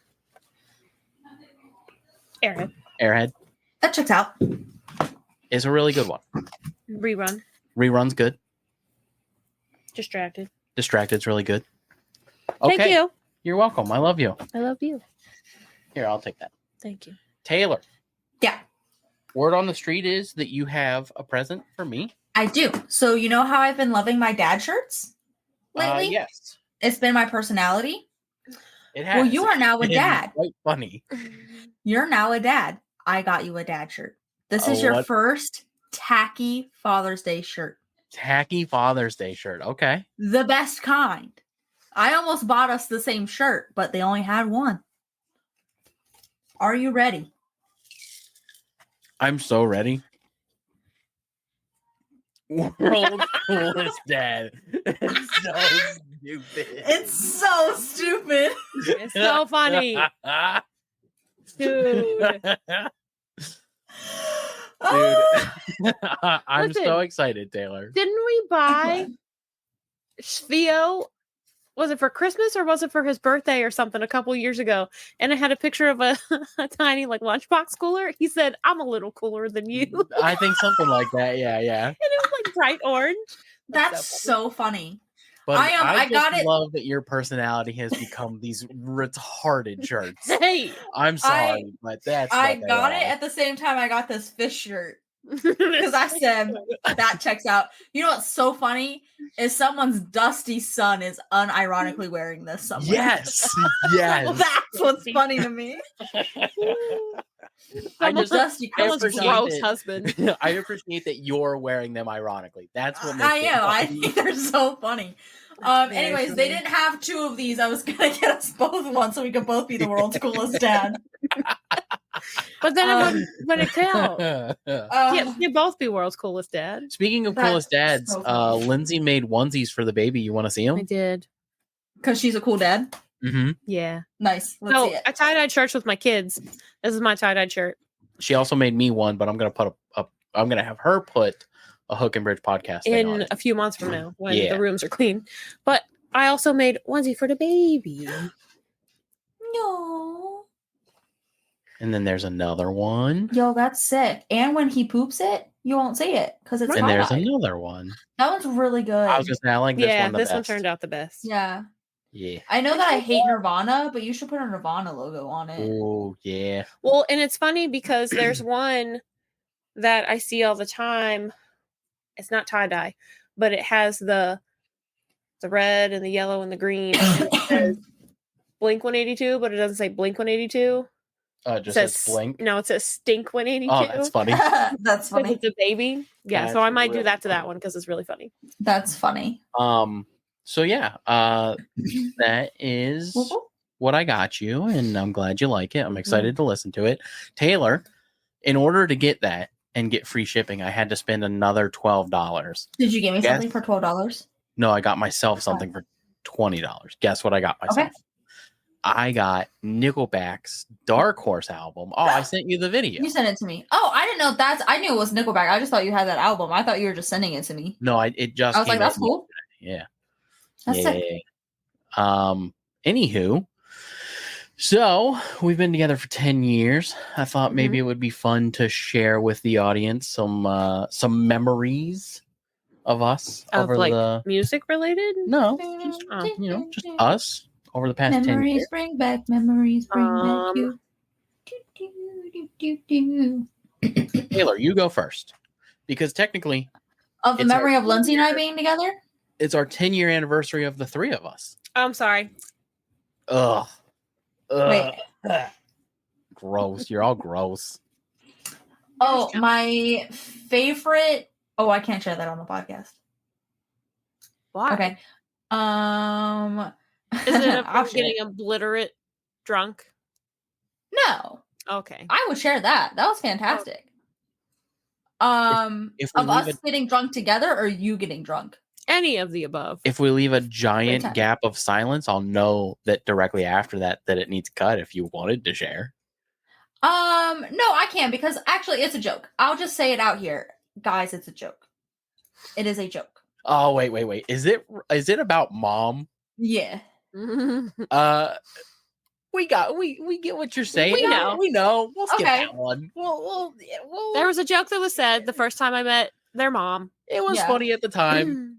Speaker 4: Airhead.
Speaker 2: Airhead.
Speaker 3: That checks out.
Speaker 2: It's a really good one.
Speaker 4: Rerun.
Speaker 2: Rerun's good.
Speaker 4: Distracted.
Speaker 2: Distracted's really good. Okay.
Speaker 4: Thank you.
Speaker 2: You're welcome. I love you.
Speaker 4: I love you.
Speaker 2: Here, I'll take that.
Speaker 4: Thank you.
Speaker 2: Taylor.
Speaker 3: Yeah.
Speaker 2: Word on the street is that you have a present for me.
Speaker 3: I do. So you know how I've been loving my dad shirts lately?
Speaker 2: Yes.
Speaker 3: It's been my personality.
Speaker 2: It has.
Speaker 3: Well, you are now a
Speaker 2: It is
Speaker 3: dad.
Speaker 2: Quite funny.
Speaker 3: You're now a dad. I got you a dad shirt. This is your
Speaker 2: what?
Speaker 3: first tacky Father's Day shirt.
Speaker 2: Tacky Father's Day shirt. Okay.
Speaker 3: The best kind. I almost bought us the same shirt, but they only had one. Are you ready?
Speaker 2: I'm so ready. World's coolest dad. It's so stupid.
Speaker 3: It's so stupid.
Speaker 4: It's so funny. Dude.
Speaker 2: Dude. I'm
Speaker 4: Listen.
Speaker 2: so excited, Taylor.
Speaker 4: Didn't we buy Theo? Was it for Christmas or was it for his birthday or something a couple years ago? And it had a picture of a tiny like lunchbox cooler. He said, "I'm a little cooler than you." And
Speaker 2: I think something like that. Yeah, yeah.
Speaker 4: it was like bright orange.
Speaker 3: That's so funny.
Speaker 2: But
Speaker 3: I got
Speaker 2: just
Speaker 3: it.
Speaker 2: love that your personality has become these retarded shirts.
Speaker 4: Hey,
Speaker 2: I'm sorry, but that's
Speaker 3: I
Speaker 2: what they
Speaker 3: got it
Speaker 2: are.
Speaker 3: at the same time I got this fish shirt. Because I said that checks out. You know what's so funny is someone's dusty son is unironically wearing this somewhere.
Speaker 2: Yes, yes.
Speaker 3: That's what's funny to me.
Speaker 2: I just
Speaker 3: dusty
Speaker 4: Someone's
Speaker 3: Christmas
Speaker 2: appreciate
Speaker 4: gross
Speaker 2: it.
Speaker 4: husband.
Speaker 2: I appreciate that you're wearing them ironically. That's what makes
Speaker 3: I
Speaker 2: it
Speaker 3: am. I
Speaker 2: funny.
Speaker 3: think they're so funny.
Speaker 4: Very
Speaker 3: Anyways, they
Speaker 4: funny.
Speaker 3: didn't have two of these. I was gonna get us both one so we could both be the world's coolest dad.
Speaker 4: But then when it counts,
Speaker 3: Um,
Speaker 4: you both be world's coolest dad.
Speaker 2: Speaking of
Speaker 3: That's
Speaker 2: coolest dads,
Speaker 3: so funny.
Speaker 2: Lindsay made onesies for the baby. You want to see
Speaker 4: I
Speaker 2: them?
Speaker 4: did.
Speaker 3: Because she's a cool dad.
Speaker 2: Mm-hmm.
Speaker 4: Yeah.
Speaker 3: Nice. Let's
Speaker 4: So
Speaker 3: see it.
Speaker 4: I tie-dyed shirts with my kids. This is my tie-dyed shirt.
Speaker 2: She also made me one, but I'm gonna put I'm gonna have her put a Hook and Bridge podcast thing on
Speaker 4: In
Speaker 2: it.
Speaker 4: a few months from now when
Speaker 2: Yeah.
Speaker 4: the rooms are clean. But I also made onesie for the baby.
Speaker 3: No.
Speaker 2: And then there's another one.
Speaker 3: Yo, that's sick. And when he poops it, you won't see it because it's
Speaker 2: And there's
Speaker 3: tie-dye.
Speaker 2: another one.
Speaker 3: That one's really good.
Speaker 2: I was gonna say I like this
Speaker 4: Yeah,
Speaker 2: one the
Speaker 4: this one
Speaker 2: best.
Speaker 4: turned out the best.
Speaker 3: Yeah.
Speaker 2: Yeah.
Speaker 3: I know that I hate Nirvana, but you should put a Nirvana logo on it.
Speaker 2: Oh, yeah.
Speaker 4: Well, and it's funny because there's one that I see all the time. It's not tie-dye, but it has the red and the yellow and the green. And it says Blink 182, but it doesn't say Blink 182.
Speaker 2: It just says Blink.
Speaker 4: No, it says Stink 182.
Speaker 2: Oh, that's funny.
Speaker 3: That's funny.
Speaker 4: It's a baby. Yeah,
Speaker 2: That's
Speaker 4: so I might do
Speaker 2: really
Speaker 4: that to that
Speaker 2: funny.
Speaker 4: one because it's really funny.
Speaker 3: That's funny.
Speaker 2: So yeah, that is what I got you, and I'm glad you like it. I'm excited to listen to it. Taylor, in order to get that and get free shipping, I had to spend another $12.
Speaker 3: Did you give me something for $12?
Speaker 2: No, I got myself something for $20. Guess what I got myself?
Speaker 3: Okay.
Speaker 2: I got Nickelback's Dark Horse album. Oh, I sent you the video.
Speaker 3: You sent it to me. Oh, I didn't know I knew it was Nickelback. I just thought you had that album. I thought you were just sending it to me.
Speaker 2: No, it just
Speaker 3: I was like,
Speaker 2: came
Speaker 3: that's
Speaker 2: out
Speaker 3: cool.
Speaker 2: yesterday. Yeah.
Speaker 3: That's sick.
Speaker 2: Anywho, so we've been together for 10 years. I thought maybe it would be fun to share with the audience some memories of us
Speaker 4: Of
Speaker 2: over
Speaker 4: like
Speaker 2: the
Speaker 4: music related?
Speaker 2: no, just us over the past 10 years.
Speaker 3: Memories bring back memories, bring back you.
Speaker 2: Taylor, you go first. Because technically
Speaker 3: Of the
Speaker 2: It's
Speaker 3: memory
Speaker 2: our
Speaker 3: of Lindsey and I being together?
Speaker 2: it's our 10-year anniversary of the three of us.
Speaker 4: I'm sorry.
Speaker 2: Ugh.
Speaker 3: Wait.
Speaker 2: Gross. You're all gross.
Speaker 3: Oh, my favorite. Oh, I can't share that on the podcast.
Speaker 4: Why?
Speaker 3: Okay.
Speaker 4: Is it
Speaker 3: I'll
Speaker 4: about
Speaker 3: share
Speaker 4: getting
Speaker 3: it.
Speaker 4: obliterate drunk?
Speaker 3: No,
Speaker 4: Okay.
Speaker 3: I would share that. That was fantastic.
Speaker 2: If we
Speaker 3: Of
Speaker 2: leave
Speaker 3: us getting drunk together or you getting drunk?
Speaker 4: Any of the above.
Speaker 2: If we leave a giant
Speaker 3: time.
Speaker 2: gap of silence, I'll know that directly after that it needs cut if you wanted to share.
Speaker 3: No, I can't because actually it's a joke. I'll just say it out here. Guys, it's a joke. It is a joke.
Speaker 2: Oh, wait. Is it about mom?
Speaker 3: Yeah.
Speaker 2: We get what you're saying.
Speaker 4: We know.
Speaker 2: We know. We'll skip
Speaker 3: Okay.
Speaker 2: that one. We'll
Speaker 4: There was a joke that was said the first time I met their mom.
Speaker 2: it was
Speaker 3: Yeah.
Speaker 2: funny at the time.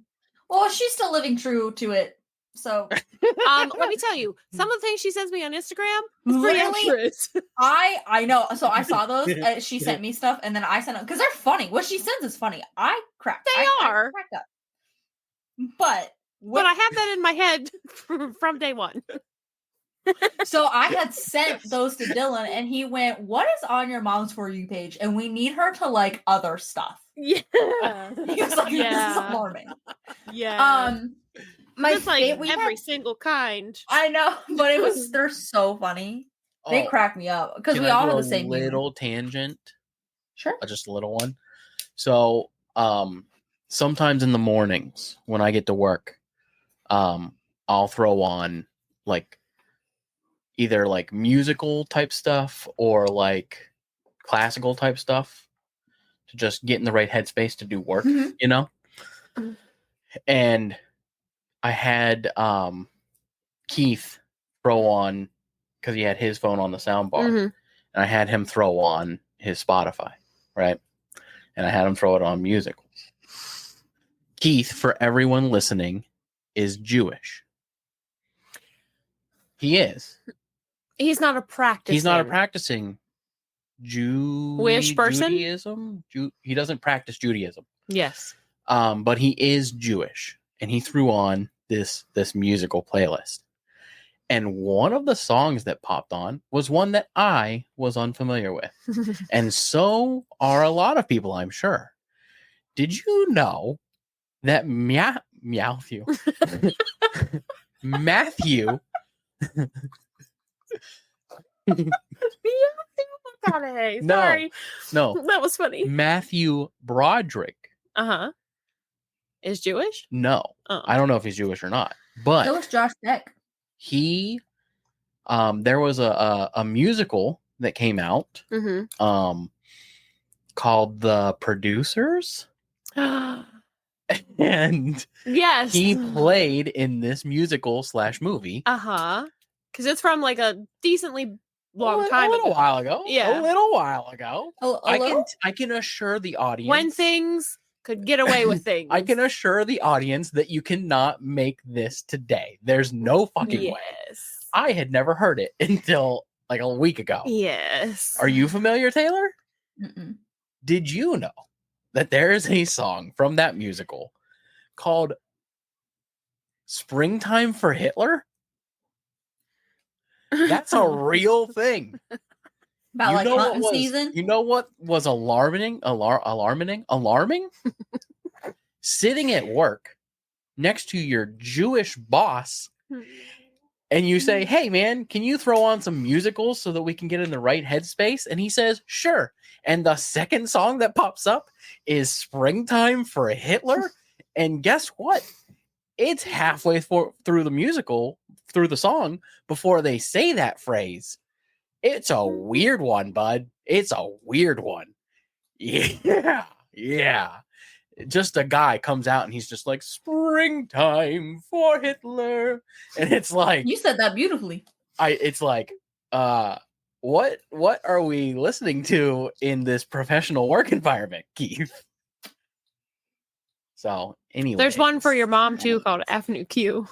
Speaker 3: Well, she's still living true to it. So
Speaker 4: Let me tell you, some of the things she sends me on Instagram is pretty
Speaker 3: really,
Speaker 4: accurate.
Speaker 3: I know. So I saw those. She sent me stuff, and then I sent them because they're funny. What she sends is funny. I cracked.
Speaker 4: They are.
Speaker 3: I cracked up. But
Speaker 4: But I have that in my head from day one.
Speaker 3: so I had sent those to Dylan, and he went, "What is on your mom's For You page?" And we need her to like other stuff.
Speaker 4: Yeah.
Speaker 3: He was like, "This is
Speaker 4: Yeah.
Speaker 3: alarming."
Speaker 4: Yeah.
Speaker 3: My
Speaker 4: It's like
Speaker 3: favorite.
Speaker 4: every single kind.
Speaker 3: I know, but they're so funny. They crack me up because
Speaker 2: Can
Speaker 3: we
Speaker 2: I
Speaker 3: all
Speaker 2: do
Speaker 3: have
Speaker 2: a
Speaker 3: the same humor.
Speaker 2: little tangent.
Speaker 3: Sure.
Speaker 2: Just a little one. So, sometimes in the mornings when I get to work, I'll throw on like either like musical type stuff or like classical type stuff to just get in the right headspace to do work,
Speaker 3: Mhm.
Speaker 2: you know? And I had Keith throw on because he had his phone on the sound bar, and I had him throw on his Spotify, right? And I had him throw it on musicals. Keith, for everyone listening, is Jewish. He is.
Speaker 4: He's not a practicing.
Speaker 2: He's not a practicing
Speaker 4: Jewish person?
Speaker 2: Judaism. He doesn't practice Judaism.
Speaker 4: Yes.
Speaker 2: But he is Jewish, and he threw on this musical playlist. And one of the songs that popped on was one that I was unfamiliar with. And so are a lot of people, I'm sure. Did you know that Matthew
Speaker 4: McConaughey.
Speaker 2: No.
Speaker 4: Sorry.
Speaker 2: No.
Speaker 4: That was funny.
Speaker 2: Matthew Broderick.
Speaker 4: Is Jewish?
Speaker 2: No.
Speaker 4: Oh.
Speaker 2: I don't know if he's Jewish or not.
Speaker 3: So
Speaker 2: But
Speaker 3: was Josh Beck.
Speaker 2: he there was a musical that came out called The Producers. And
Speaker 4: Yes.
Speaker 2: he played in this musical / movie.
Speaker 4: Because it's from like a decently long time
Speaker 2: a little
Speaker 4: ago.
Speaker 2: while ago.
Speaker 4: Yeah.
Speaker 2: A little while ago.
Speaker 3: A little?
Speaker 2: I can assure the audience.
Speaker 4: When things, could get away with things.
Speaker 2: I can assure the audience that you cannot make this today. There's no fucking way. I had never heard it until like a week ago.
Speaker 4: Yes.
Speaker 2: Are you familiar, Taylor?
Speaker 3: Mm-mm.
Speaker 2: Did you know that there is a song from that musical called Springtime for Hitler? That's a real thing.
Speaker 3: About like hunting season?
Speaker 2: You know what was alarming? Sitting at work next to your Jewish boss, and you say, "Hey, man, can you throw on some musicals so that we can get in the right headspace?" And he says, "Sure." And the second song that pops up is Springtime for Hitler. And guess what? It's halfway through the song, before they say that phrase. It's a weird one, bud. It's a weird one. Yeah. Yeah. Just a guy comes out and he's just like, "Springtime for Hitler." And it's like,
Speaker 3: You said that beautifully.
Speaker 2: it's like, what are we listening to in this professional work environment, Keith? So anyway,
Speaker 4: There's one for your mom too called Avenue Q.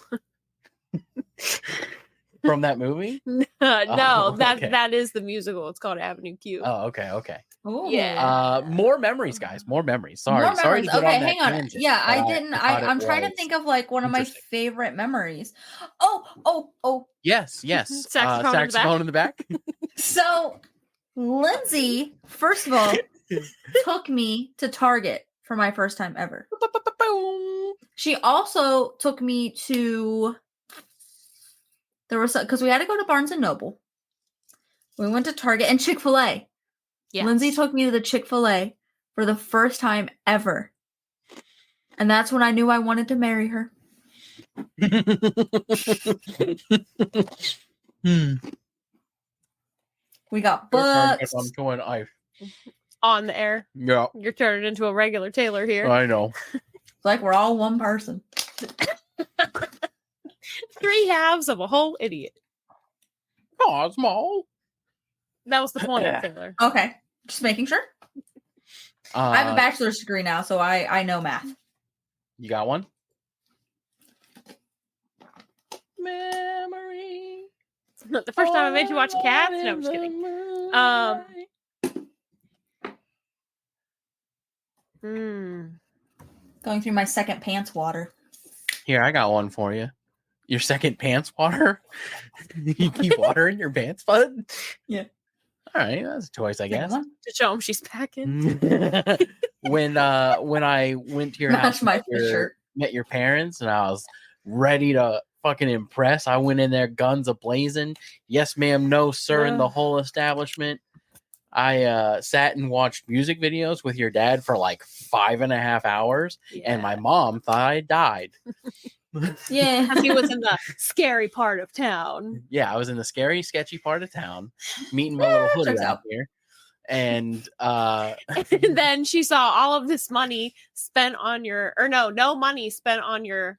Speaker 2: From that movie?
Speaker 4: No,
Speaker 2: okay.
Speaker 4: that is the musical. It's called Avenue Q.
Speaker 2: Oh, okay.
Speaker 3: Ooh.
Speaker 4: Yeah.
Speaker 2: More memories, guys. More memories. Sorry.
Speaker 3: More
Speaker 2: Sorry
Speaker 3: memories.
Speaker 2: to get
Speaker 3: Okay,
Speaker 2: on that
Speaker 3: hang on.
Speaker 2: tangent,
Speaker 3: Yeah,
Speaker 2: but
Speaker 3: I didn't. I'm trying to think of like one of my
Speaker 2: interesting.
Speaker 3: favorite memories. Oh.
Speaker 2: Yes.
Speaker 4: Saxophone
Speaker 2: in the back.
Speaker 3: So Lindsay, first of all, took me to Target for my first time ever. She also took me to, there was, because we had to go to Barnes and Noble. We went to Target and Chick-fil-A.
Speaker 4: Yes.
Speaker 3: Lindsay took me to the Chick-fil-A for the first time ever. And that's when I knew I wanted to marry her. We got books.
Speaker 2: I'm doing ice.
Speaker 4: On the air.
Speaker 2: Yeah,
Speaker 4: You're turning into a regular Taylor here.
Speaker 2: I know.
Speaker 3: It's like we're all one person.
Speaker 4: 3 halves of a whole idiot.
Speaker 2: Oh, small.
Speaker 4: That was the point, Taylor.
Speaker 3: Okay. Just making sure. I have a bachelor's degree now, so I know math.
Speaker 2: You got one? Memory.
Speaker 4: The first time I made you watch Cats? No, I'm just kidding.
Speaker 3: Going through my second pants water.
Speaker 2: Here, I got one for you. Your second pants water? You keep water in your pants, bud?
Speaker 3: Yeah.
Speaker 2: All right, that's a choice, I guess.
Speaker 4: To show him she's packing.
Speaker 2: When I went to your house, met your parents, and I was ready to fucking impress. I went in there, guns a-blazing. Yes, ma'am, no, sir, in the whole establishment. I sat and watched music videos with your dad for like 5.5 hours, and my mom thought I died.
Speaker 3: Yeah.
Speaker 4: He was in the scary part of town.
Speaker 2: Yeah, I was in the scary, sketchy part of town, meeting my little hoodie out here. And
Speaker 4: and then she saw all of this money spent on no money spent on your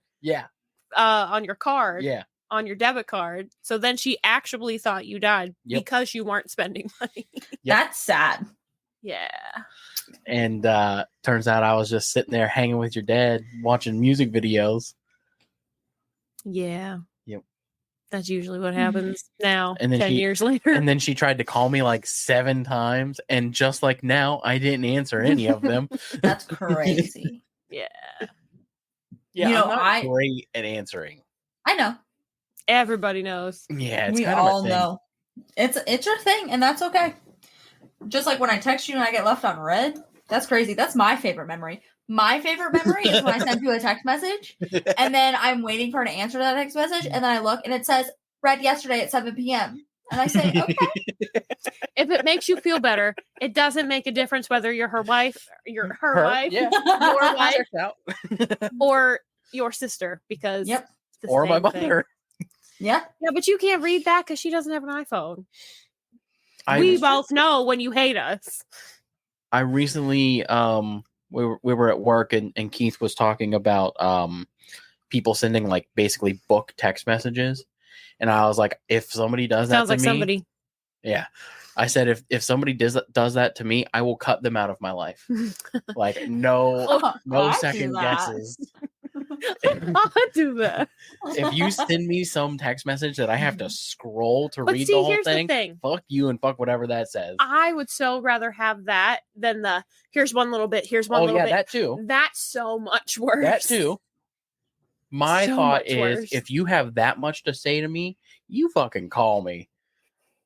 Speaker 4: card.
Speaker 2: Yeah.
Speaker 4: On your debit card. So then she actually thought you died because you weren't spending money.
Speaker 3: That's sad.
Speaker 4: Yeah.
Speaker 2: And turns out I was just sitting there hanging with your dad, watching music videos.
Speaker 4: Yeah.
Speaker 2: Yep.
Speaker 4: That's usually what happens now,
Speaker 2: and then
Speaker 4: 10 years later.
Speaker 2: And then she tried to call me like 7 times. And just like now, I didn't answer any of them.
Speaker 3: That's crazy.
Speaker 4: Yeah.
Speaker 2: Yeah,
Speaker 3: You know,
Speaker 2: I'm not great at answering.
Speaker 3: I know.
Speaker 4: Everybody knows.
Speaker 2: Yeah, it's
Speaker 3: we
Speaker 2: kind of
Speaker 3: all
Speaker 2: a thing.
Speaker 3: know. It's your thing, and that's okay. Just like when I text you and I get left on red. That's crazy. That's my favorite memory. My favorite memory is when I send you a text message, and then I'm waiting for an answer to that text message, and then I look, and it says, read yesterday at 7 p.m. And I say, okay.
Speaker 4: If it makes you feel better, it doesn't make a difference whether you're her wife, your wife,
Speaker 2: yeah.
Speaker 4: your wife,
Speaker 2: Checked out.
Speaker 4: or your sister, because
Speaker 3: Yep.
Speaker 4: it's the
Speaker 2: Or my
Speaker 4: same
Speaker 2: mother.
Speaker 4: thing.
Speaker 3: Yeah.
Speaker 4: Yeah, but you can't read that because she doesn't have an iPhone.
Speaker 2: I
Speaker 4: We both know when you hate us.
Speaker 2: I recently we were at work and Keith was talking about people sending like basically book text messages, and I was like, if somebody does that
Speaker 4: Sounds
Speaker 2: to
Speaker 4: like
Speaker 2: me,
Speaker 4: somebody.
Speaker 2: yeah, I said if somebody does that to me, I will cut them out of my life. Like no
Speaker 3: I do
Speaker 2: second
Speaker 3: that.
Speaker 2: guesses.
Speaker 4: I'll do that.
Speaker 2: If you send me some text message that I have to scroll to
Speaker 4: But
Speaker 2: read
Speaker 4: see,
Speaker 2: the whole
Speaker 4: here's the
Speaker 2: thing,
Speaker 4: thing.
Speaker 2: fuck you and fuck whatever that says.
Speaker 4: I would so rather have that than the here's one little bit, here's one little bit.
Speaker 2: That too.
Speaker 4: That's so much worse.
Speaker 2: That too. My
Speaker 4: So
Speaker 2: thought
Speaker 4: much
Speaker 2: is,
Speaker 4: worse.
Speaker 2: if you have that much to say to me, you fucking call me.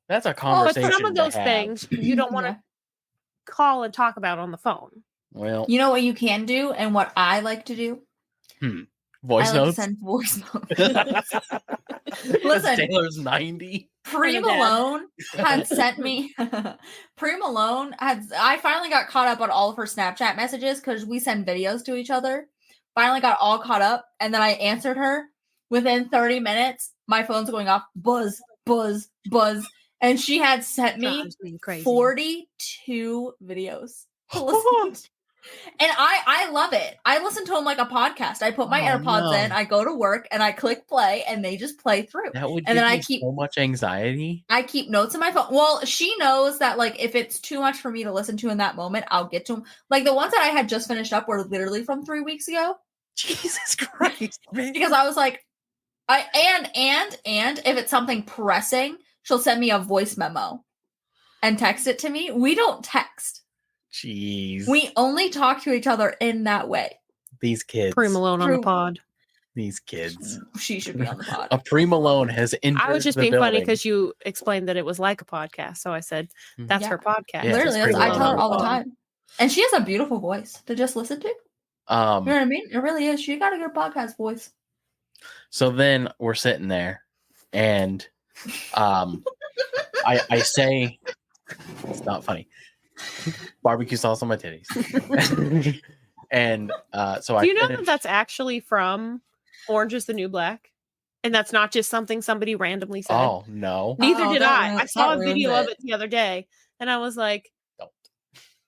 Speaker 2: That's a
Speaker 4: But
Speaker 2: conversation.
Speaker 4: some of
Speaker 2: to
Speaker 4: those
Speaker 2: have.
Speaker 4: things you don't want to call and talk about on the phone.
Speaker 2: Well,
Speaker 3: You know what you can do, and what I like to do?
Speaker 2: voice
Speaker 3: I like
Speaker 2: notes.
Speaker 3: to send voice notes. Listen,
Speaker 2: Taylor's 90.
Speaker 3: Pre Malone had sent me. Pre Malone I finally got caught up on all of her Snapchat messages because we send videos to each other. Finally got all caught up, and then I answered her. Within 30 minutes, my phone's going off. Buzz, buzz, buzz. And she had sent me 42 videos to listen to. And I love it. I listen to them like a podcast. I put my AirPods in, I go to work, and I click play, and they just play through.
Speaker 2: That would
Speaker 3: and
Speaker 2: give
Speaker 3: then I
Speaker 2: me
Speaker 3: keep
Speaker 2: so much anxiety.
Speaker 3: I keep notes in my phone. Well, she knows that like if it's too much for me to listen to in that moment, I'll get to them. Like the ones that I had just finished up were literally from 3 weeks ago.
Speaker 2: Jesus Christ, man.
Speaker 3: Because I was like, and if it's something pressing, she'll send me a voice memo and text it to me. We don't text.
Speaker 2: Jeez.
Speaker 3: We only talk to each other in that way.
Speaker 2: These kids.
Speaker 4: Pre Malone on the pod.
Speaker 2: These kids.
Speaker 3: She should be on the pod.
Speaker 2: A Pre Malone has entered
Speaker 4: I was just
Speaker 2: the
Speaker 4: being funny
Speaker 2: building.
Speaker 4: because you explained that it was like a podcast. So I said, that's her podcast.
Speaker 2: Yeah,
Speaker 3: Literally,
Speaker 2: it's
Speaker 3: I
Speaker 2: Pre
Speaker 3: tell her
Speaker 2: Malone
Speaker 3: all the
Speaker 2: on the pod.
Speaker 3: time. And she has a beautiful voice to just listen to. You know what I mean? It really is. She got a good podcast voice.
Speaker 2: So then we're sitting there, and I say, it's not funny. Barbecue sauce on my titties. And so
Speaker 4: Do you know that that's actually from Orange is the New Black? And that's not just something somebody randomly said.
Speaker 2: Oh, no.
Speaker 4: Neither did I.
Speaker 3: that
Speaker 4: I saw a
Speaker 3: ruins
Speaker 4: video of it the other day, and I was like,
Speaker 2: Don't.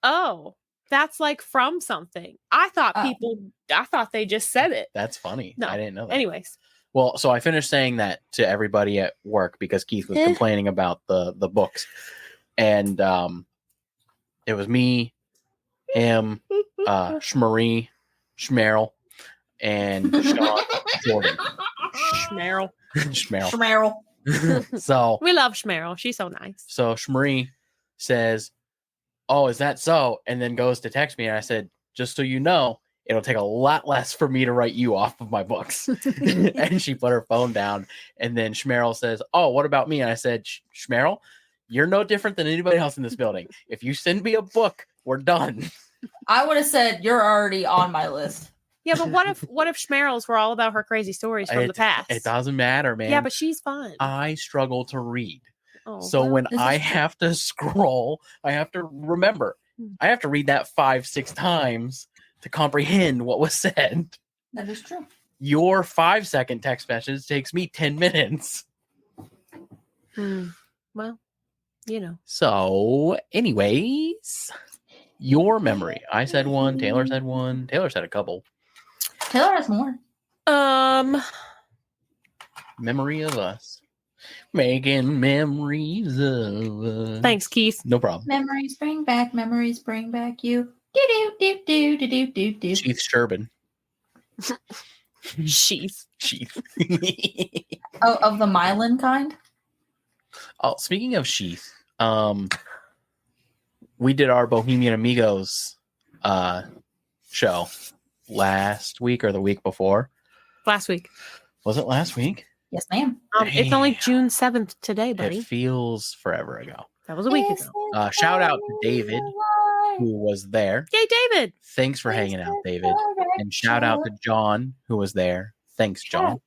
Speaker 4: oh, that's like from something. I thought they just said it.
Speaker 2: That's funny.
Speaker 4: No.
Speaker 2: I didn't know that.
Speaker 4: Anyways.
Speaker 2: Well, so I finished saying that to everybody at work because Keith was complaining about the books. And it was me, him, Shmarie, Schmerl, and Sean Jordan.
Speaker 4: Schmerl.
Speaker 2: Schmerl.
Speaker 3: Schmerl.
Speaker 2: So
Speaker 4: We love Schmerl. She's so nice.
Speaker 2: So Shmarie says, "Oh, is that so?" And then goes to text me, and I said, "Just so you know, it'll take a lot less for me to write you off of my books." And she put her phone down, and then Schmerl says, "Oh, what about me?" And I said, "Schmerl, you're no different than anybody else in this building. If you send me a book, we're done."
Speaker 3: I would have said you're already on my list.
Speaker 4: Yeah, but what if Schmerls were all about her crazy stories from the past?
Speaker 2: It doesn't matter, man.
Speaker 4: Yeah, but she's fun.
Speaker 2: I struggle to read.
Speaker 4: Oh,
Speaker 2: So
Speaker 4: well,
Speaker 2: when
Speaker 3: this
Speaker 2: I
Speaker 3: is true.
Speaker 2: have to scroll, I have to remember. I have to read that 5-6 times to comprehend what was said.
Speaker 3: That is true.
Speaker 2: Your 5-second text message takes me 10 minutes.
Speaker 4: Well, you know.
Speaker 2: So, anyways, your memory. I said one. Taylor said one. Taylor said a couple.
Speaker 3: Taylor has more.
Speaker 2: Memory of us. Making memories of us.
Speaker 4: Thanks, Keith.
Speaker 2: No problem.
Speaker 3: Memories bring back you. Do do do do do do do.
Speaker 2: Sheath Sherbin.
Speaker 4: Sheath.
Speaker 2: Sheath.
Speaker 3: Oh, of the myelin kind?
Speaker 2: Oh, speaking of Sheath, we did our Bohemian Amigos show last week or the week before.
Speaker 4: Last week.
Speaker 2: Was it last week?
Speaker 3: Yes, ma'am.
Speaker 4: It's only June 7th today, buddy.
Speaker 2: It feels forever ago.
Speaker 4: That was a week ago.
Speaker 2: Shout out to David, who was there.
Speaker 4: Yay, David!
Speaker 2: Thanks for hanging out, David. And shout out to John, who was there. Thanks, John.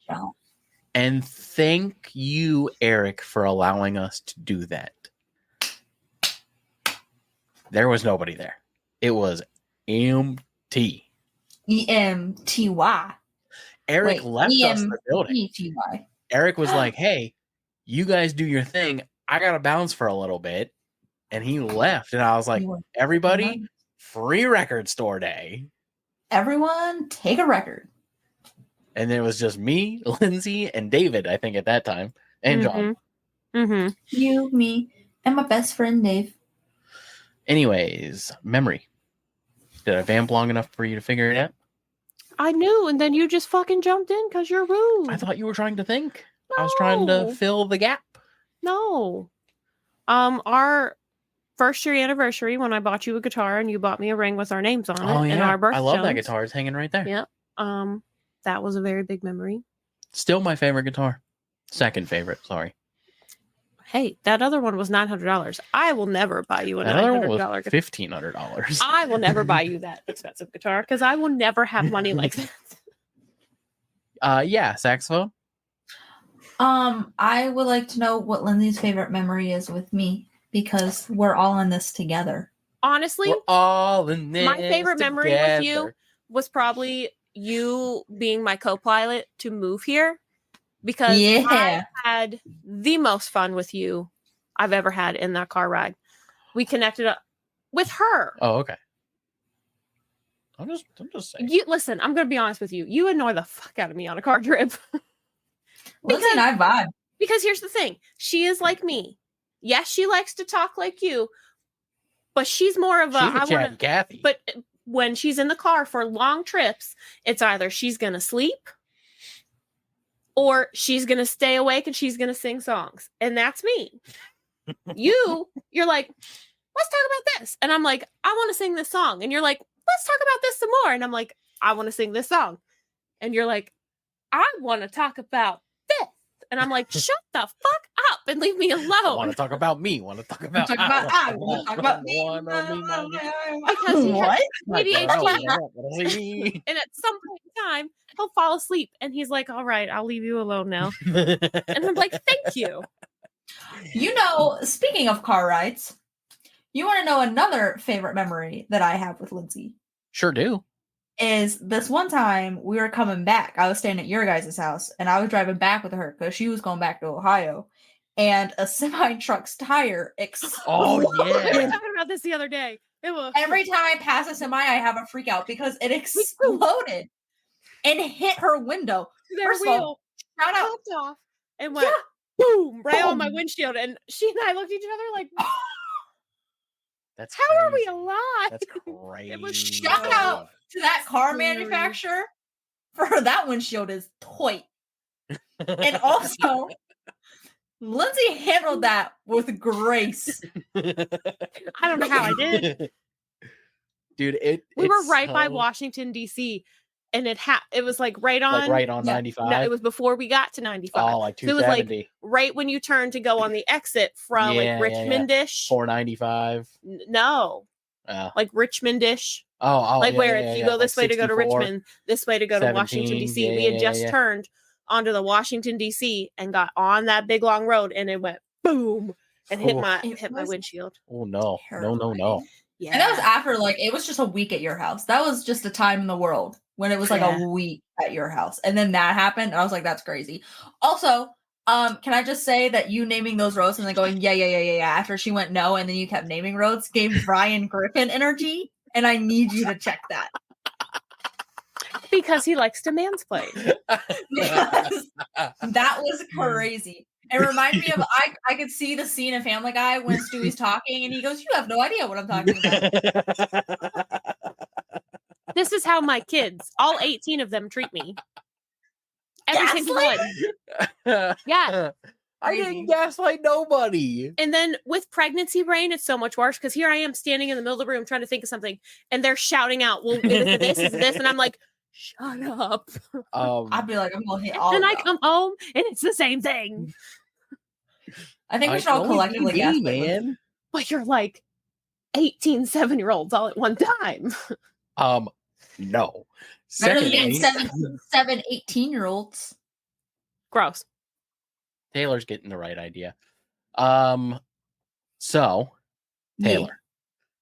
Speaker 2: And thank you, Eric, for allowing us to do that. There was nobody there. It was empty.
Speaker 3: EMTY.
Speaker 2: Eric left us the building.
Speaker 3: EMTY.
Speaker 2: Eric was like, "Hey, you guys do your thing. I got to bounce for a little bit." And he left. And I was like, "Everybody, free record store day.
Speaker 3: Everyone, take a record."
Speaker 2: And then it was just me, Lindsay, and David, I think, at that time. And John.
Speaker 4: Mm-hmm.
Speaker 3: You, me, And my best friend, Dave.
Speaker 2: Anyways, memory. Did I vamp long enough for you to figure it out?
Speaker 4: I knew, and then you just fucking jumped in because you're rude.
Speaker 2: I thought you were trying to think.
Speaker 4: No.
Speaker 2: I was trying to fill the gap.
Speaker 4: No. Our first year anniversary when I bought you a guitar and you bought me a ring with our names on it.
Speaker 2: Oh, yeah.
Speaker 4: And our birthstones.
Speaker 2: I love that guitar. It's hanging right there.
Speaker 4: Yep. That was a very big memory.
Speaker 2: Still my favorite guitar. Second favorite, sorry.
Speaker 4: Hey, that other one was $900. I will never buy you a
Speaker 2: That other one
Speaker 4: $900
Speaker 2: was
Speaker 4: guitar.
Speaker 2: $1,500.
Speaker 4: I will never buy you that expensive guitar because I will never have money like that.
Speaker 2: Yeah, saxophone.
Speaker 3: I would like to know what Lindsay's favorite memory is with me because we're all in this together.
Speaker 4: Honestly,
Speaker 2: We're all in this
Speaker 4: my favorite memory with you was probably you being my co-pilot to move here because I had the most fun with you I've ever had in that car ride. We connected up with her.
Speaker 2: Oh, okay. I'm just saying.
Speaker 4: You listen, I'm gonna be honest with you. You annoy the fuck out of me on a car trip.
Speaker 3: Lindsay and I vibe.
Speaker 4: Because here's the thing. She is like me. Yes, she likes to talk like you, but she's more of a
Speaker 2: Chad Kathy.
Speaker 4: But when she's in the car for long trips, it's either she's gonna sleep or she's gonna stay awake and she's gonna sing songs. And that's me. You're like, let's talk about this. And I'm like, I want to sing this song. And you're like, let's talk about this some more. And I'm like, I want to sing this song. And you're like, I want to talk about this. And I'm like, shut the fuck up and leave me alone.
Speaker 2: I want to talk about me. Want to talk about
Speaker 3: Talk about me.
Speaker 4: Because he has
Speaker 2: what?
Speaker 4: ADHD. And at some point in time, he'll fall asleep and he's like, all right, I'll leave you alone now. And I'm like, thank you.
Speaker 3: You know, speaking of car rides, you want to know another favorite memory that I have with Lindsay?
Speaker 2: Sure do.
Speaker 3: Is this one time we were coming back. I was staying at your guys' house and I was driving back with her because she was going back to Ohio. And a semi-truck's tire exploded.
Speaker 2: Oh, yeah.
Speaker 4: We were talking about this the other day. It was
Speaker 3: Every time I pass a semi, I have a freak out because it exploded and hit her window.
Speaker 4: their
Speaker 3: First of all,
Speaker 4: wheel
Speaker 3: shout out.
Speaker 4: popped off and went boom right on my windshield. And she and I looked at each other like,
Speaker 2: That's
Speaker 4: how are we
Speaker 2: crazy.
Speaker 4: alive?
Speaker 2: That's crazy.
Speaker 4: It was
Speaker 3: Shout out to that car
Speaker 4: Scary.
Speaker 3: manufacturer for that windshield is toy. And also, Lindsay handled that with grace.
Speaker 4: I don't know how I did.
Speaker 2: Dude,
Speaker 4: We were right by Washington, D.C. And it was like right on.
Speaker 2: Like right on
Speaker 3: Yeah.
Speaker 2: 95.
Speaker 4: No, it was before we got to 95.
Speaker 2: Oh, like
Speaker 4: So it was like
Speaker 2: 270.
Speaker 4: right when you turn to go on the exit from
Speaker 2: Yeah,
Speaker 4: like Richmondish.
Speaker 2: 495.
Speaker 4: No,
Speaker 2: Oh,
Speaker 4: like Richmondish.
Speaker 2: oh,
Speaker 4: Like
Speaker 2: yeah,
Speaker 4: where
Speaker 2: yeah,
Speaker 4: if you
Speaker 2: yeah,
Speaker 4: go
Speaker 2: like
Speaker 4: this way to go to
Speaker 2: 64.
Speaker 4: Richmond, this way to go to Washington,
Speaker 2: 17,
Speaker 4: D.C.
Speaker 2: yeah,
Speaker 4: We had
Speaker 2: yeah,
Speaker 4: just
Speaker 2: yeah.
Speaker 4: turned onto the Washington, D.C. and got on that big long road and it went boom and hit
Speaker 2: Oof.
Speaker 4: my
Speaker 3: It was
Speaker 4: windshield.
Speaker 2: Oh, no. No.
Speaker 4: Yeah.
Speaker 3: And that was after, like, it was just a week at your house. That was just a time in the world when it was like
Speaker 4: Yeah.
Speaker 3: a week at your house. And then that happened. And I was like, that's crazy. Also, can I just say that you naming those roads and then going, yeah, after she went no, and then you kept naming roads gave Brian Griffin energy. And I need you to check that.
Speaker 4: Because he likes to mansplain.
Speaker 3: Because that was crazy. It reminded me of I could see the scene in Family Guy when Stewie's talking and he goes, you have no idea what I'm talking about.
Speaker 4: This is how my kids, all 18 of them, treat me. Every single one. Yeah.
Speaker 2: I didn't gaslight nobody.
Speaker 4: And then with pregnancy brain, it's so much worse because here I am standing in the middle of the room trying to think of something, and they're shouting out, "Well, this is this," and I'm like, "Shut up!"
Speaker 3: I'd be like, I'm gonna hit all.
Speaker 4: And
Speaker 3: of
Speaker 4: I
Speaker 3: them.
Speaker 4: come home, and it's the same thing.
Speaker 3: I think we should all collectively gaslight.
Speaker 2: man.
Speaker 4: But you're like 18 7-year-olds all at one time.
Speaker 2: No.
Speaker 3: Better than getting
Speaker 2: Secondly,
Speaker 3: 7 18-year-olds.
Speaker 4: Gross.
Speaker 2: Taylor's getting the right idea. So Taylor,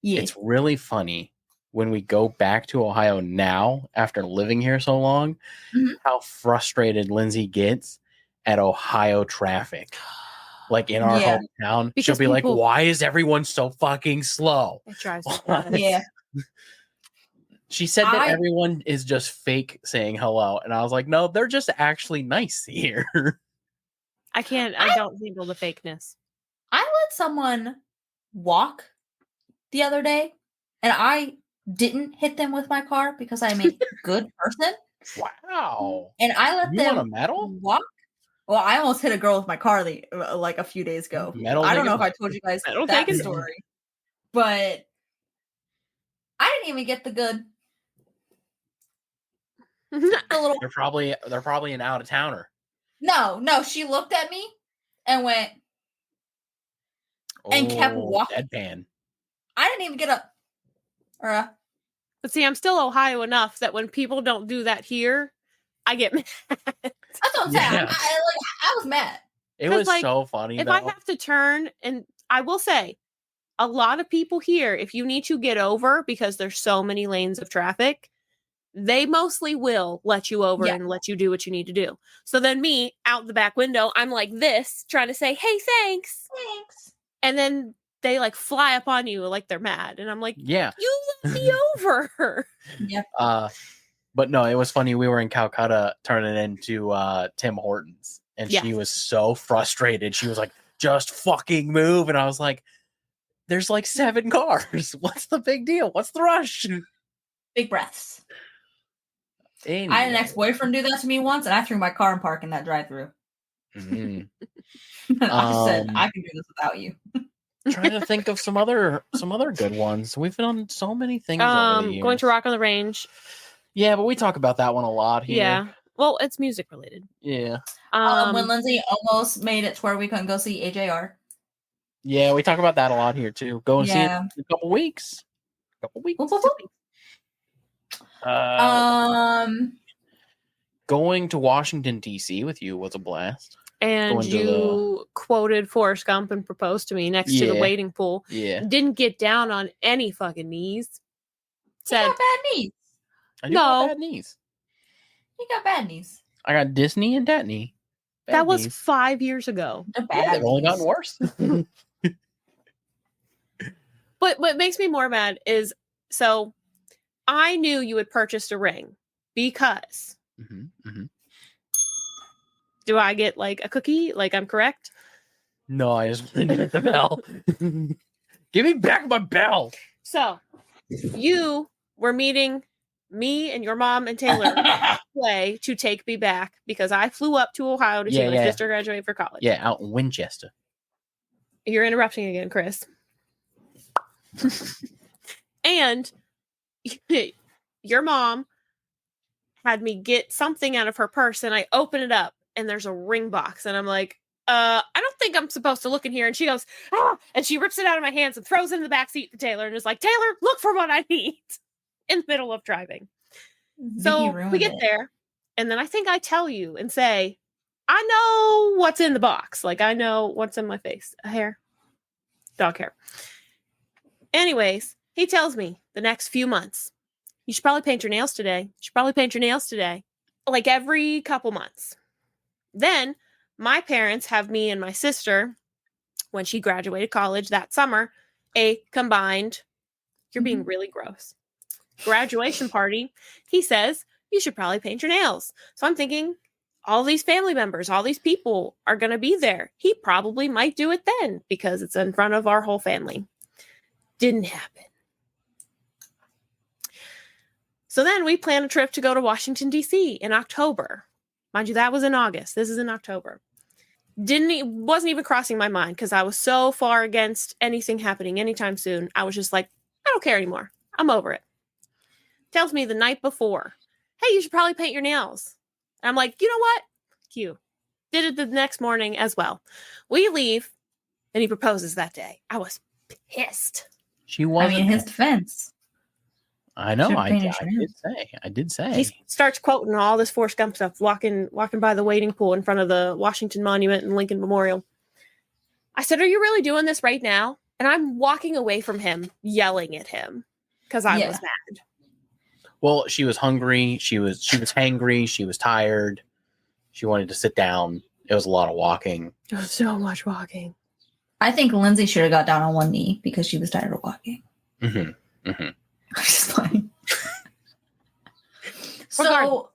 Speaker 3: Yeah.
Speaker 2: it's really funny when we go back to Ohio now after living here so long,
Speaker 3: Mhm.
Speaker 2: how frustrated Lindsay gets at Ohio traffic. Like in our
Speaker 3: Yeah.
Speaker 2: hometown,
Speaker 4: Because
Speaker 2: she'll be like,
Speaker 4: people-
Speaker 2: "Why is everyone so fucking slow?"
Speaker 4: It drives me nuts.
Speaker 3: Yeah.
Speaker 2: She said that
Speaker 3: I-
Speaker 2: everyone is just fake saying hello, and I was like, "No, they're just actually nice here."
Speaker 4: I don't handle the fakeness.
Speaker 3: I let someone walk the other day, and I didn't hit them with my car because I'm a good person.
Speaker 2: Wow.
Speaker 3: And I let
Speaker 2: You want a
Speaker 3: them
Speaker 2: medal?
Speaker 3: walk. Well, I almost hit a girl with my car like a few days ago.
Speaker 2: Medal
Speaker 3: I don't know if
Speaker 2: taken?
Speaker 3: I told you guys
Speaker 4: Medal
Speaker 3: that
Speaker 4: taken?
Speaker 3: story, but I didn't even get the good. The little
Speaker 2: They're probably an out of towner.
Speaker 3: no. She looked at me and went and kept walking.
Speaker 2: Deadpan.
Speaker 3: I didn't even get up.
Speaker 4: But see, I'm still Ohio enough that when people don't do that here, I get mad.
Speaker 3: That's what I'm saying.
Speaker 2: Yeah.
Speaker 3: I was mad.
Speaker 2: It was
Speaker 4: like,
Speaker 2: so funny.
Speaker 4: If I have to turn, and I will say, a lot of people here, if you need to get over because there's so many lanes of traffic, they mostly will let you over and let you do what you need to do. So then me, out the back window, I'm like this, trying to say, hey, thanks. And then they like fly up on you like they're mad. And I'm like,
Speaker 2: yeah,
Speaker 4: you let me over.
Speaker 3: Yeah.
Speaker 2: But no, it was funny. We were in Calcutta turning into Tim Hortons, and she was so frustrated. She was like, just fucking move. And I was like, there's like 7 cars. What's the big deal? What's the rush?
Speaker 3: Big breaths.
Speaker 2: Anyway.
Speaker 3: I had an ex-boyfriend do that to me once, and I threw my car in park in that drive-through. I said, I can do this without you.
Speaker 2: Trying to think of some other good ones. We've done so many things over the years.
Speaker 4: Going to Rock on the Range.
Speaker 2: Yeah, but we talk about that one a lot here.
Speaker 4: Yeah. Well, it's music related.
Speaker 2: Yeah.
Speaker 3: When Lindsey almost made it to where we couldn't go see AJR.
Speaker 2: Yeah, we talk about that a lot here too. Go and see it in a couple weeks. Going to Washington, D.C. with you was a blast.
Speaker 4: And you quoted Forrest Gump and proposed to me next to the waiting pool.
Speaker 2: Yeah.
Speaker 4: Didn't get down on any fucking knees.
Speaker 3: Said, he got bad knees.
Speaker 2: I do got bad knees.
Speaker 3: He got bad knees.
Speaker 2: I got Disney and Datney.
Speaker 4: That was 5 years ago.
Speaker 2: They've only gotten worse.
Speaker 4: But what makes me more mad is, so I knew you had purchased a ring because do I get like a cookie? Like I'm correct?
Speaker 2: No, I just wanted to get the bell. Give me back my bell.
Speaker 4: So you were meeting me and your mom and Taylor way to take me back because I flew up to Ohio to see my sister graduate for college.
Speaker 2: Yeah, out in Winchester.
Speaker 4: You're interrupting again, Chris. And your mom had me get something out of her purse, and I open it up, and there's a ring box, and I'm like, I don't think I'm supposed to look in here. And she goes, ah! And she rips it out of my hands and throws it in the back seat to Taylor, and is like, Taylor, look for what I need in the middle of driving. So we get there, and then I think I tell you and say, I know what's in the box. Like, I know what's in my face. A hair. Dog hair. Anyways, he tells me the next few months, you should probably paint your nails today. You should probably paint your nails today. Like every couple months. Then my parents have me and my sister, when she graduated college that summer, a combined, you're being really gross, graduation party. He says, you should probably paint your nails. So I'm thinking, all these family members, all these people are going to be there. He probably might do it then because it's in front of our whole family. Didn't happen. So then we plan a trip to go to Washington, D.C. in October. Mind you, that was in August. This is in October. Wasn't even crossing my mind because I was so far against anything happening anytime soon. I was just like, I don't care anymore. I'm over it. Tells me the night before, hey, you should probably paint your nails. And I'm like, you know what? Cute. Did it the next morning as well. We leave, and he proposes that day. I was pissed.
Speaker 2: She wasn't.
Speaker 3: I mean, his defense.
Speaker 2: I know. I did say.
Speaker 4: He starts quoting all this Forrest Gump stuff, walking by the waiting pool in front of the Washington Monument and Lincoln Memorial. I said, are you really doing this right now? And I'm walking away from him, yelling at him because I was mad.
Speaker 2: Well, she was hungry. She was hangry. She was tired. She wanted to sit down. It was a lot of walking.
Speaker 4: It was so much walking.
Speaker 3: I think Lindsey should have got down on one knee because she was tired of walking.
Speaker 2: I'm
Speaker 3: just playing. So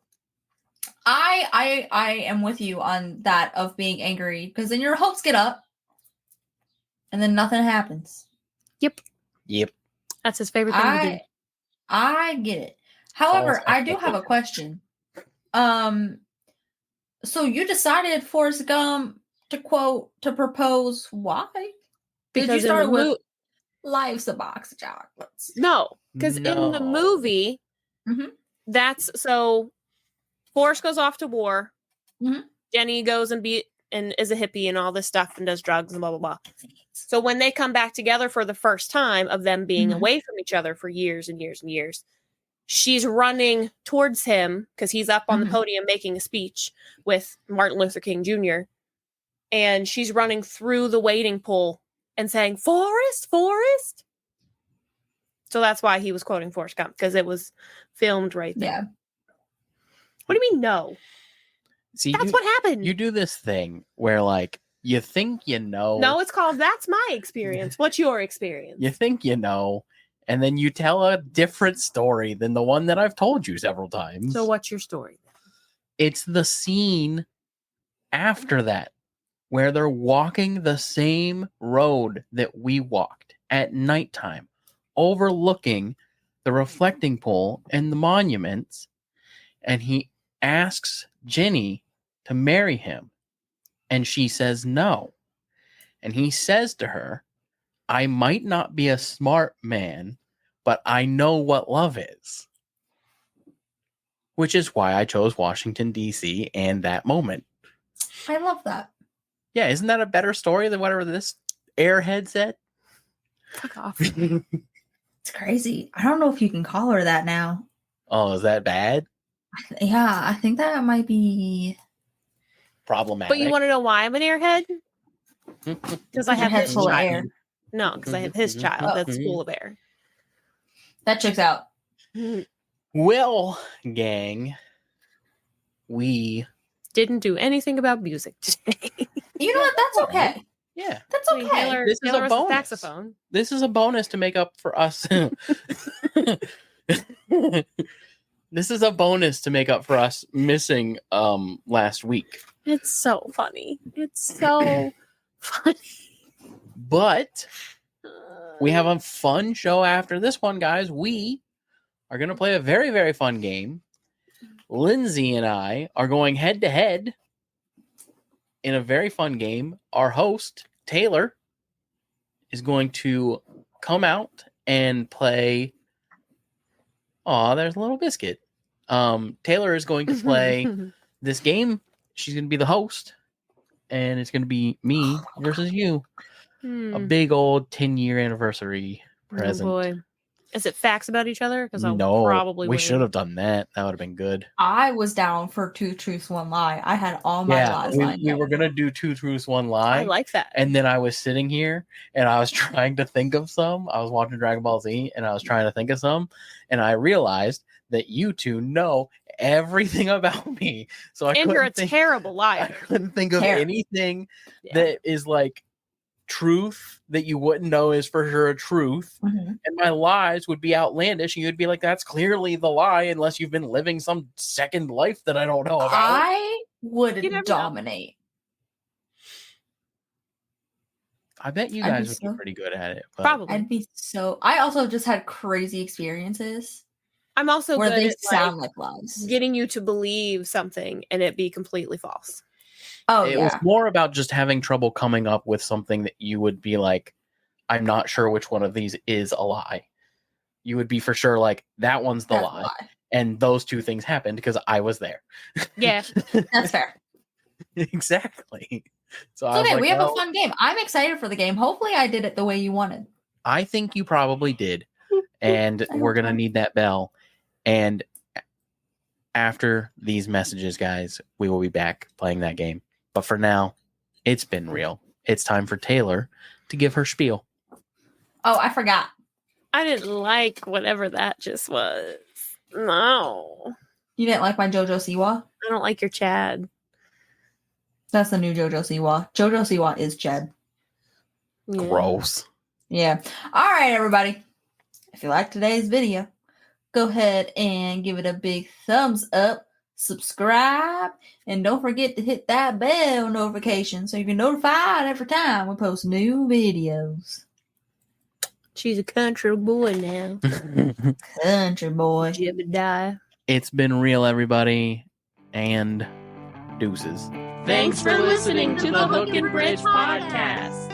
Speaker 3: I am with you on that of being angry because then your hopes get up and then nothing happens.
Speaker 2: Yep.
Speaker 4: That's his favorite thing to do.
Speaker 3: I get it. However,
Speaker 2: False
Speaker 3: I do have a question. So you decided Forrest Gump to propose. Why?
Speaker 4: Because
Speaker 3: you start with life's a box of chocolates?
Speaker 4: No, because in the movie, that's so Forrest goes off to war. Jenny goes and is a hippie and all this stuff and does drugs and blah blah blah. So when they come back together for the first time of them being away from each other for years and years and years, she's running towards him because he's up on the podium making a speech with Martin Luther King Jr. And she's running through the waiting pool and saying, "Forrest, Forrest." So that's why he was quoting Forrest Gump, because it was filmed right there.
Speaker 3: Yeah.
Speaker 4: What do you mean, no?
Speaker 2: See,
Speaker 4: that's what happened.
Speaker 2: You do this thing where, like, you think you know.
Speaker 4: No, it's called That's My Experience. What's your experience?
Speaker 2: You think you know, and then you tell a different story than the one that I've told you several times.
Speaker 4: So what's your story?
Speaker 2: It's the scene after that where they're walking the same road that we walked at nighttime, overlooking the reflecting pool and the monuments, and he asks Jenny to marry him, and she says no. And he says to her, "I might not be a smart man, but I know what love is." Which is why I chose Washington, D.C. and that moment.
Speaker 3: I love that.
Speaker 2: Yeah, isn't that a better story than whatever this airhead said?
Speaker 4: Fuck off.
Speaker 3: It's crazy. I don't know if you can call her that now.
Speaker 2: Oh, is that bad?
Speaker 3: Yeah, I think that might be
Speaker 2: Problematic.
Speaker 4: But you want to know why I'm an airhead? Because I
Speaker 3: your
Speaker 4: have
Speaker 3: head's
Speaker 4: his
Speaker 3: full of
Speaker 4: child.
Speaker 3: air.
Speaker 4: No, because I have his child that's full of air.
Speaker 3: That checks out.
Speaker 2: Well, gang, we
Speaker 4: didn't do anything about music today.
Speaker 3: You know what? That's okay.
Speaker 2: Yeah,
Speaker 3: that's okay.
Speaker 2: This is a bonus.
Speaker 4: Saxophone.
Speaker 2: This is a bonus to make up for us. This is a bonus to make up for us missing last week.
Speaker 4: It's so funny. It's so funny.
Speaker 2: But we have a fun show after this one, guys. We are going to play a very, very fun game. Lindsey and I are going head to head in a very fun game. Our host, Taylor, is going to come out and play. Aw, there's a little biscuit. Taylor is going to play this game. She's going to be the host, and it's going to be me versus you. A big old 10-year anniversary present.
Speaker 4: Oh boy. Is it facts about each other? Because I'll
Speaker 2: No,
Speaker 4: probably
Speaker 2: we
Speaker 4: win.
Speaker 2: should have done that. That would have been good.
Speaker 3: I was down for 2 truths, 1 lie. I had all my lies lined
Speaker 2: we
Speaker 3: up.
Speaker 2: were going to do 2 truths, 1 lie.
Speaker 4: I like that.
Speaker 2: And then I was sitting here and I was trying to think of some. I was watching Dragon Ball Z and I was trying to think of some. And I realized that you two know everything about me. So I
Speaker 4: You're a
Speaker 2: think,
Speaker 4: terrible
Speaker 2: I
Speaker 4: liar.
Speaker 2: couldn't think of anything that is like truth that you wouldn't know is for sure a truth. And my lies would be outlandish. And you'd be like, that's clearly the lie unless you've been living some second life that I don't know about.
Speaker 3: I would dominate.
Speaker 2: I bet you guys would be pretty good at it. But
Speaker 4: Probably.
Speaker 3: I'd be so. I also just had crazy experiences.
Speaker 4: I'm also
Speaker 3: where
Speaker 4: good
Speaker 3: they
Speaker 4: at,
Speaker 3: sound like lies.
Speaker 4: Getting you to believe something and it be completely false.
Speaker 3: Oh,
Speaker 2: it was more about just having trouble coming up with something that you would be like, I'm not sure which one of these is a lie. You would be for sure like, that one's the lie. And those 2 things happened because I was there.
Speaker 4: Yeah.
Speaker 3: That's fair.
Speaker 2: Exactly. So
Speaker 3: it's okay, we have a fun game. I'm excited for the game. Hopefully I did it the way you wanted.
Speaker 2: I think you probably did. And we're going to need that bell. And after these messages, guys, we will be back playing that game. But for now, it's been real. It's time for Taylor to give her spiel.
Speaker 3: Oh, I forgot.
Speaker 4: I didn't like whatever that just was. No.
Speaker 3: You didn't like my JoJo Siwa?
Speaker 4: I don't like your Chad.
Speaker 3: That's the new JoJo Siwa. JoJo Siwa is Chad.
Speaker 4: Yeah.
Speaker 2: Gross.
Speaker 3: Yeah. All right, everybody. If you like today's video, go ahead and give it a big thumbs up. subscribe, and don't forget to hit that bell notification so you can notified every time we post new videos.
Speaker 4: She's a country boy now.
Speaker 3: Country boy.
Speaker 4: Jebediah.
Speaker 2: It's been real, everybody, and deuces.
Speaker 5: Thanks for listening to the Hook and Bridge podcast.